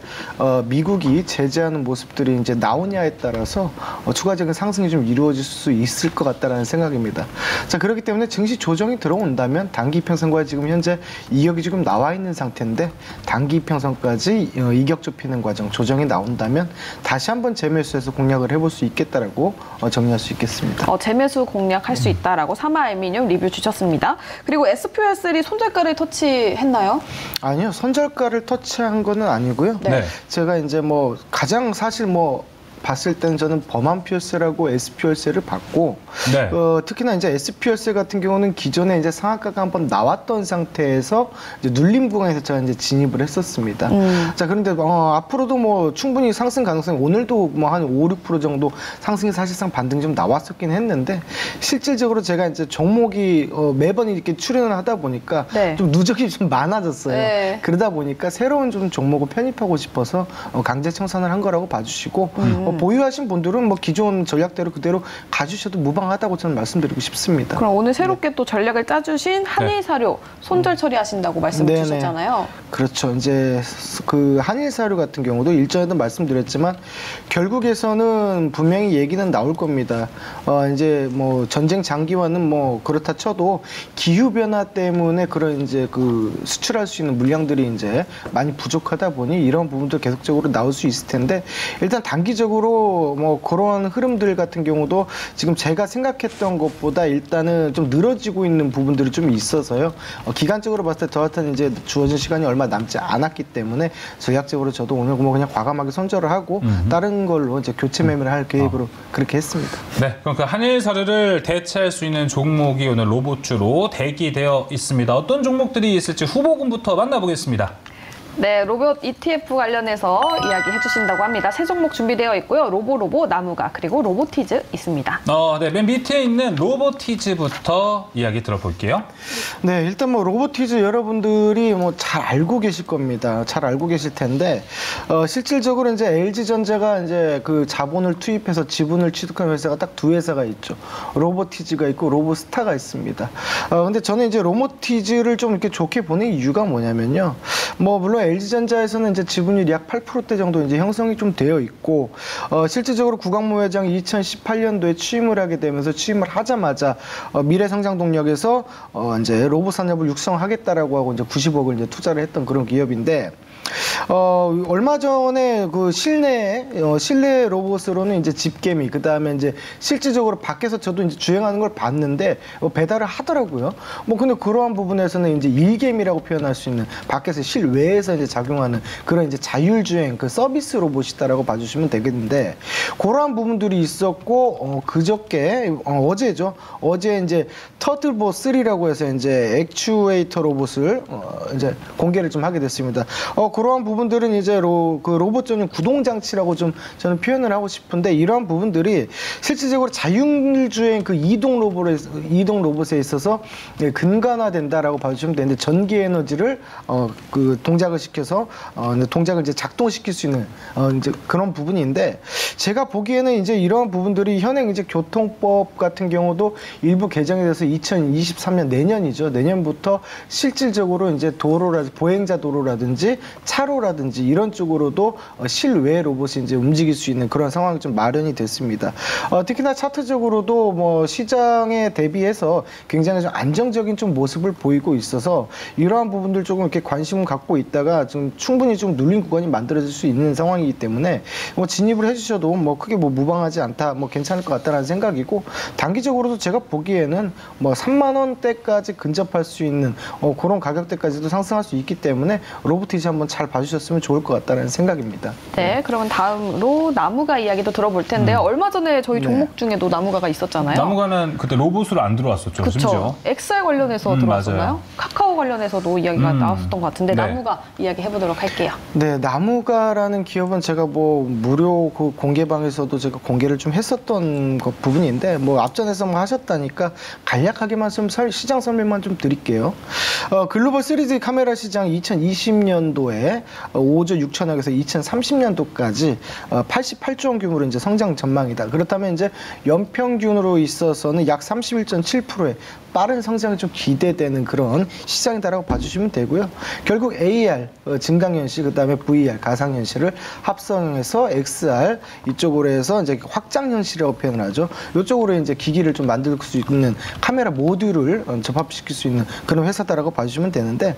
미국이 제재하는 모습들이 이제 나오냐에 따라서 추가적인 상승이 좀 이루어질 수 있을 것 같다라는 생각입니다. 자, 그렇기 때문에 증시 조정이 들어온다면 단기 이평선과 지금 현재 이격이 지금 나와 있는 상태인데 단기 이평선까지 이격 좁히는 과정 조정이 나온다면 다시 한번 재매수해서 공략을 해볼 수 있겠다라고 정리할 수 있겠습니다. 재매수 공략할 수 있다라고 사마알미늄 리뷰 주셨습니다. 그리고 SPLC 손절가를 터치했나요? 아니요, 손절가를 터치한 거는 아니고요. 네. 제가 이제 뭐 가장 사실 봤을 때는 저는 범한 PLC라고 SPLC를 봤고, 네. 특히나 이제 SPLC 같은 경우는 기존에 이제 상한가가 한번 나왔던 상태에서 이제 눌림 구간에서 제가 이제 진입을 했었습니다. 자, 그런데 앞으로도 뭐 충분히 상승 가능성이 오늘도 뭐 한 5, 6% 정도 상승이 사실상 반등이 좀 나왔었긴 했는데 실질적으로 제가 이제 종목이 매번 이렇게 출연을 하다 보니까 네. 좀 누적이 좀 많아졌어요. 네. 그러다 보니까 새로운 좀 종목을 편입하고 싶어서 강제 청산을 한 거라고 봐주시고 보유하신 분들은 뭐 기존 전략대로 그대로 가주셔도 무방하다고 저는 말씀드리고 싶습니다. 그럼 오늘 새롭게 또 전략을 짜주신 한일사료 손절 처리하신다고 말씀을 네네. 주셨잖아요. 그렇죠. 이제 그 한일사료 같은 경우도 일전에도 말씀드렸지만 결국에서는 분명히 얘기는 나올 겁니다. 이제 뭐 전쟁 장기화는 뭐 그렇다 쳐도 기후 변화 때문에 그런 이제 그 수출할 수 있는 물량들이 이제 많이 부족하다 보니 이런 부분도 계속적으로 나올 수 있을 텐데 일단 단기적으로 뭐 그런 흐름들 같은 경우도 지금 제가 생각했던 것보다 일단은 좀 늘어지고 있는 부분들이 좀 있어서요. 기간적으로 봤을 때 저한테는 이제 주어진 시간이 얼마 남지 않았기 때문에 전략적으로 저도 오늘 뭐 그냥 과감하게 손절을 하고 다른 걸로 이제 교체 매매를 할 계획으로 그렇게 했습니다. 네, 그럼 그 한일 사료를 대체할 수 있는 종목이 오늘 로봇주로 대기되어 있습니다. 어떤 종목들이 있을지 후보군부터 만나보겠습니다. 네, 로봇 ETF 관련해서 이야기해 주신다고 합니다. 세 종목 준비되어 있고요. 로보로보, 나무가, 그리고 로보티즈 있습니다. 네, 맨 밑에 있는 로보티즈부터 이야기 들어볼게요. 네, 일단 뭐 로보티즈 여러분들이 뭐 잘 알고 계실 겁니다. 잘 알고 계실 텐데 실질적으로 이제 LG전자가 이제 그 자본을 투입해서 지분을 취득한 회사가 딱 두 회사가 있죠. 로보티즈가 있고 로보스타가 있습니다. 근데 저는 이제 로보티즈를 좀 이렇게 좋게 보는 이유가 뭐냐면요. 뭐 물론 LG전자에서는 이제 지분율이 약 8%대 정도 이제 형성이 좀 되어 있고 실질적으로 구광모 회장이 2018년도에 취임을 하게 되면서 취임을 하자마자 미래성장 동력에서 이제 로봇 산업을 육성하겠다라고 하고 이제 90억을 이제 투자를 했던 그런 기업인데 얼마 전에 그 실내 로봇으로는 이제 집게미, 그 다음에 이제 실질적으로 밖에서 저도 이제 주행하는 걸 봤는데 배달을 하더라고요. 뭐 근데 그러한 부분에서는 이제 일개미라고 표현할 수 있는 밖에서 실외에서 이제 작용하는 그런 이제 자율주행 그 서비스 로봇이다라고 봐주시면 되겠는데 그러한 부분들이 있었고 그저께 어제죠. 어제 이제 터틀보 3라고 해서 이제 액추에이터 로봇을 이제 공개를 좀 하게 됐습니다. 그러한 부분들은 이제 그 로봇 전용 구동 장치라고 좀 저는 표현을 하고 싶은데 이러한 부분들이 실질적으로 자율주행 그 이동 로봇에 있어서 근간화된다라고 봐주시면 되는데 전기 에너지를 그 동작을 시켜서 동작을 이제 작동시킬 수 있는 이제 그런 부분인데 제가 보기에는 이제 이러한 부분들이 현행 이제 교통법 같은 경우도 일부 개정이 돼서 2023년 내년이죠. 내년부터 실질적으로 이제 도로라든지 보행자 도로라든지 차로라든지 이런 쪽으로도 실외 로봇이 이제 움직일 수 있는 그런 상황이 좀 마련이 됐습니다. 특히나 차트적으로도 뭐 시장에 대비해서 굉장히 좀 안정적인 좀 모습을 보이고 있어서 이러한 부분들 조금 이렇게 관심을 갖고 있다가 좀 충분히 좀 눌린 구간이 만들어질 수 있는 상황이기 때문에 뭐 진입을 해주셔도 뭐 크게 뭐 무방하지 않다, 뭐 괜찮을 것 같다라는 생각이고 단기적으로도 제가 보기에는 뭐 3만 원대까지 근접할 수 있는 그런 가격대까지도 상승할 수 있기 때문에 로보티즈 한번 잘 봐주셨으면 좋을 것 같다는 생각입니다. 네, 그러면 다음으로 나무가 이야기도 들어볼 텐데요. 얼마 전에 저희 종목 중에도 나무가가 있었잖아요. 나무가는 그때 로봇으로 안 들어왔었죠. 그렇죠. XR 관련해서 들어왔었나요? 맞아요. 카카오 관련해서도 이야기가 나왔었던 것 같은데 네. 나무가 이야기 해보도록 할게요. 네, 나무가라는 기업은 제가 뭐 무료 그 공개방에서도 제가 공개를 좀 했었던 부분인데 뭐 앞전에서 뭐 하셨다니까 간략하게만 좀 시장 설명만 좀 드릴게요. 글로벌 3D 카메라 시장 2020년도에 5조 6천억에서 2030년도까지 88조 원 규모로 이제 성장 전망이다. 그렇다면 이제 연평균으로 있어서는 약 31.7%의 빠른 성장이 좀 기대되는 그런 시장이다라고 봐주시면 되고요. 결국 AR, 증강현실, 그 다음에 VR, 가상현실을 합성해서 XR 이쪽으로 해서 이제 확장현실이라고 표현을 하죠. 이쪽으로 이제 기기를 좀 만들 수 있는 카메라 모듈을 접합시킬 수 있는 그런 회사다라고 봐주시면 되는데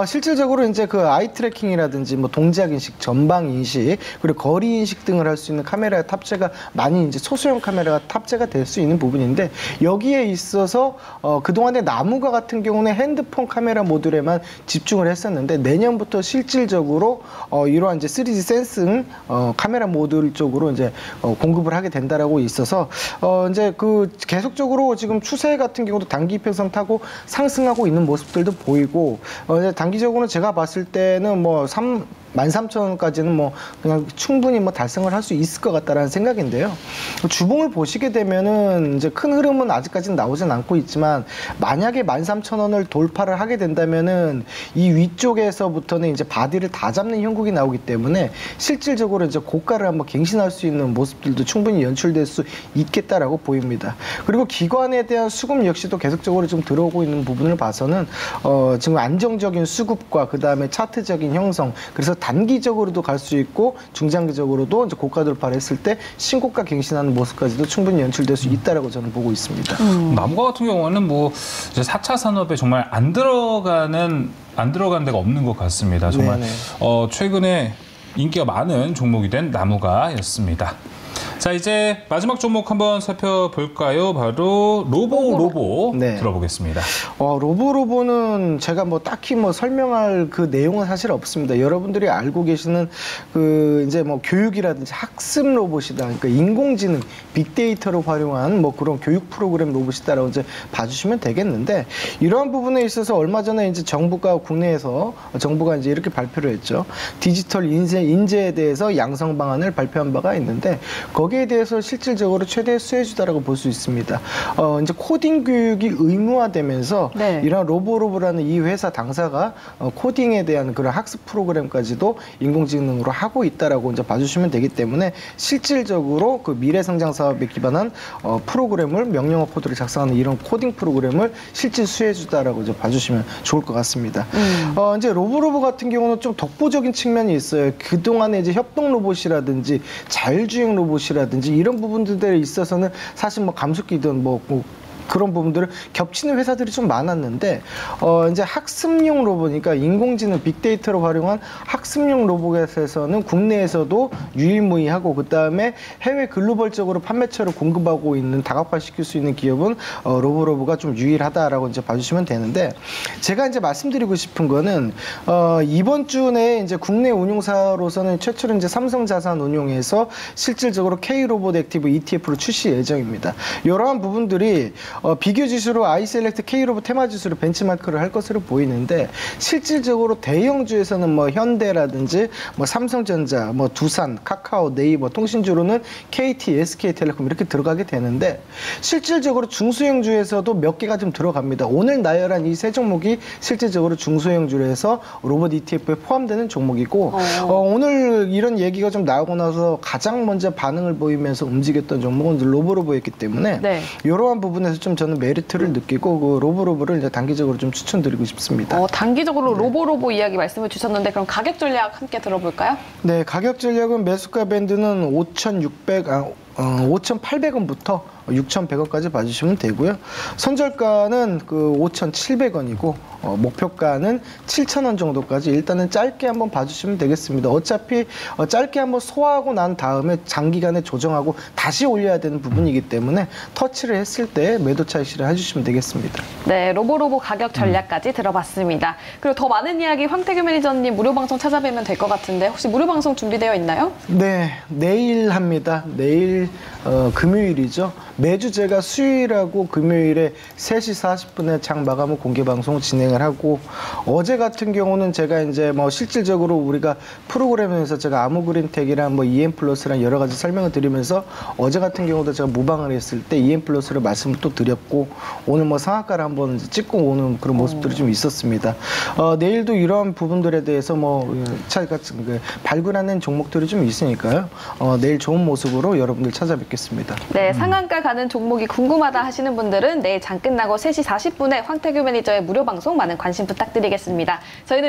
실질적으로 이제 그 아이 트래킹이라든지 뭐 동작 인식, 전방 인식, 그리고 거리 인식 등을 할 수 있는 카메라 탑재가 많이 이제 소수형 카메라가 탑재가 될 수 있는 부분인데 여기에 있어서 그동안에 나무가 같은 경우는 핸드폰 카메라 모듈에만 집중을 했었는데 내년부터 실질적으로 이러한 이제 3D 센싱 카메라 모듈 쪽으로 이제 공급을 하게 된다라고 있어서 이제 그 계속적으로 지금 추세 같은 경우도 단기 이평선 타고 상승하고 있는 모습들도 보이고 단기적으로는 제가 봤을 때는 뭐 13,000원까지는 뭐 그냥 충분히 뭐 달성을 할 수 있을 것 같다라는 생각인데요. 주봉을 보시게 되면은 이제 큰 흐름은 아직까지는 나오진 않고 있지만 만약에 13,000원을 돌파를 하게 된다면은 이 위쪽에서부터는 이제 바디를 다 잡는 형국이 나오기 때문에 실질적으로 이제 고가를 한번 갱신할 수 있는 모습들도 충분히 연출될 수 있겠다라고 보입니다. 그리고 기관에 대한 수급 역시도 계속적으로 좀 들어오고 있는 부분을 봐서는 지금 안정적인 수급과 그 다음에 차트적인 형성, 그래서 단기적으로도 갈 수 있고 중장기적으로도 이제 고가 돌파를 했을 때 신고가 갱신하는 모습까지도 충분히 연출될 수 있다라고 저는 보고 있습니다. 나무가 같은 경우는 뭐 이제 4차 산업에 정말 안 들어간 데가 없는 것 같습니다. 정말 최근에 인기가 많은 종목이 된 나무가였습니다. 자, 이제 마지막 종목 한번 살펴볼까요? 바로 로보 네. 들어보겠습니다. 로보는 제가 뭐 딱히 뭐 설명할 그 내용은 사실 없습니다. 여러분들이 알고 계시는 그 이제 뭐 교육이라든지 학습 로봇이다. 그러니까 인공지능, 빅데이터를 활용한 뭐 그런 교육 프로그램 로봇이다라고 이제 봐주시면 되겠는데, 이러한 부분에 있어서 얼마 전에 이제 정부가 국내에서 정부가 이제 이렇게 발표를 했죠. 디지털 인재에 대해서 양성 방안을 발표한 바가 있는데, 거기에 대해서 실질적으로 최대 수혜주다라고 볼 수 있습니다. 이제 코딩 교육이 의무화되면서 네. 이런 로보라는 이 회사 당사가 코딩에 대한 그런 학습 프로그램까지도 인공지능으로 하고 있다라고 이제 봐주시면 되기 때문에 실질적으로 그 미래 성장 사업에 기반한 프로그램을 명령어 코드를 작성하는 이런 코딩 프로그램을 실질 수혜주다라고 이제 봐주시면 좋을 것 같습니다. 이제 로보 같은 경우는 좀 독보적인 측면이 있어요. 그 동안에 이제 협동 로봇이라든지 자율주행 로봇이라든지 이런 부분들에 있어서는 사실 뭐 감속기든 뭐 그런 부분들을 겹치는 회사들이 좀 많았는데, 이제 학습용 로봇이니까 인공지능 빅데이터를 활용한 학습용 로봇에서는 국내에서도 유일무이하고, 그 다음에 해외 글로벌적으로 판매처를 공급하고 있는, 다각화시킬 수 있는 기업은 로보가 좀 유일하다라고 이제 봐주시면 되는데, 제가 이제 말씀드리고 싶은 거는 이번 주 내에 이제 국내 운용사로서는 최초로 이제 삼성자산운용에서 실질적으로 K로봇 액티브 ETF를 출시 예정입니다. 이러한 부분들이 비교 지수로 아이셀렉트 K로봇 테마 지수로 벤치마크를 할 것으로 보이는데, 실질적으로 대형주에서는 뭐 현대라든지 뭐 삼성전자, 뭐 두산, 카카오, 네이버, 통신주로는 KT, SK텔레콤 이렇게 들어가게 되는데, 실질적으로 중소형주에서도 몇 개가 좀 들어갑니다. 오늘 나열한 이 세 종목이 실질적으로 중소형주에서 로봇 ETF에 포함되는 종목이고, 오늘 이런 얘기가 좀 나오고 나서 가장 먼저 반응을 보이면서 움직였던 종목은 로보였기 때문에 네. 이러한 부분에서 좀 저는 메리트를 느끼고 그 로보를 이제 단기적으로 좀 추천드리고 싶습니다. 단기적으로 로보 이야기 말씀을 주셨는데, 그럼 가격 전략 함께 들어볼까요? 네, 가격 전략은 매수가 밴드는 5,800원부터 6,100원까지 봐주시면 되고요. 선절가는 그 5,700원이고 목표가는 7,000원 정도까지 일단은 짧게 한번 봐주시면 되겠습니다. 어차피 짧게 한번 소화하고 난 다음에 장기간에 조정하고 다시 올려야 되는 부분이기 때문에 터치를 했을 때 매도 차익실을 해주시면 되겠습니다. 네, 로보 가격 전략까지 들어봤습니다. 그리고 더 많은 이야기 황태규 매니저님 무료 방송 찾아뵈면 될 것 같은데, 혹시 무료 방송 준비되어 있나요? 네, 내일 합니다. 내일 금요일이죠. 매주 제가 수요일하고 금요일에 3시 40분에 장 마감 후 공개 방송을 진행을 하고, 어제 같은 경우는 제가 이제 뭐 실질적으로 우리가 프로그램에서 제가 아무그린텍이랑 뭐 EM플러스랑 여러 가지 설명을 드리면서, 어제 같은 경우도 제가 무방을 했을 때 EM플러스를 말씀을 또 드렸고, 오늘 뭐 상한가를 한번 찍고 오는 그런 모습들이 좀 있었습니다. 내일도 이러한 부분들에 대해서 뭐 차이가 발굴하는 종목들이 좀 있으니까요. 내일 좋은 모습으로 여러분들 찾아뵙겠습니다. 네, 상한가 가는 종목이 궁금하다 하시는 분들은 내일 장 끝나고 3시 40분에 황태규 매니저의 무료 방송 많은 관심 부탁드리겠습니다. 저희는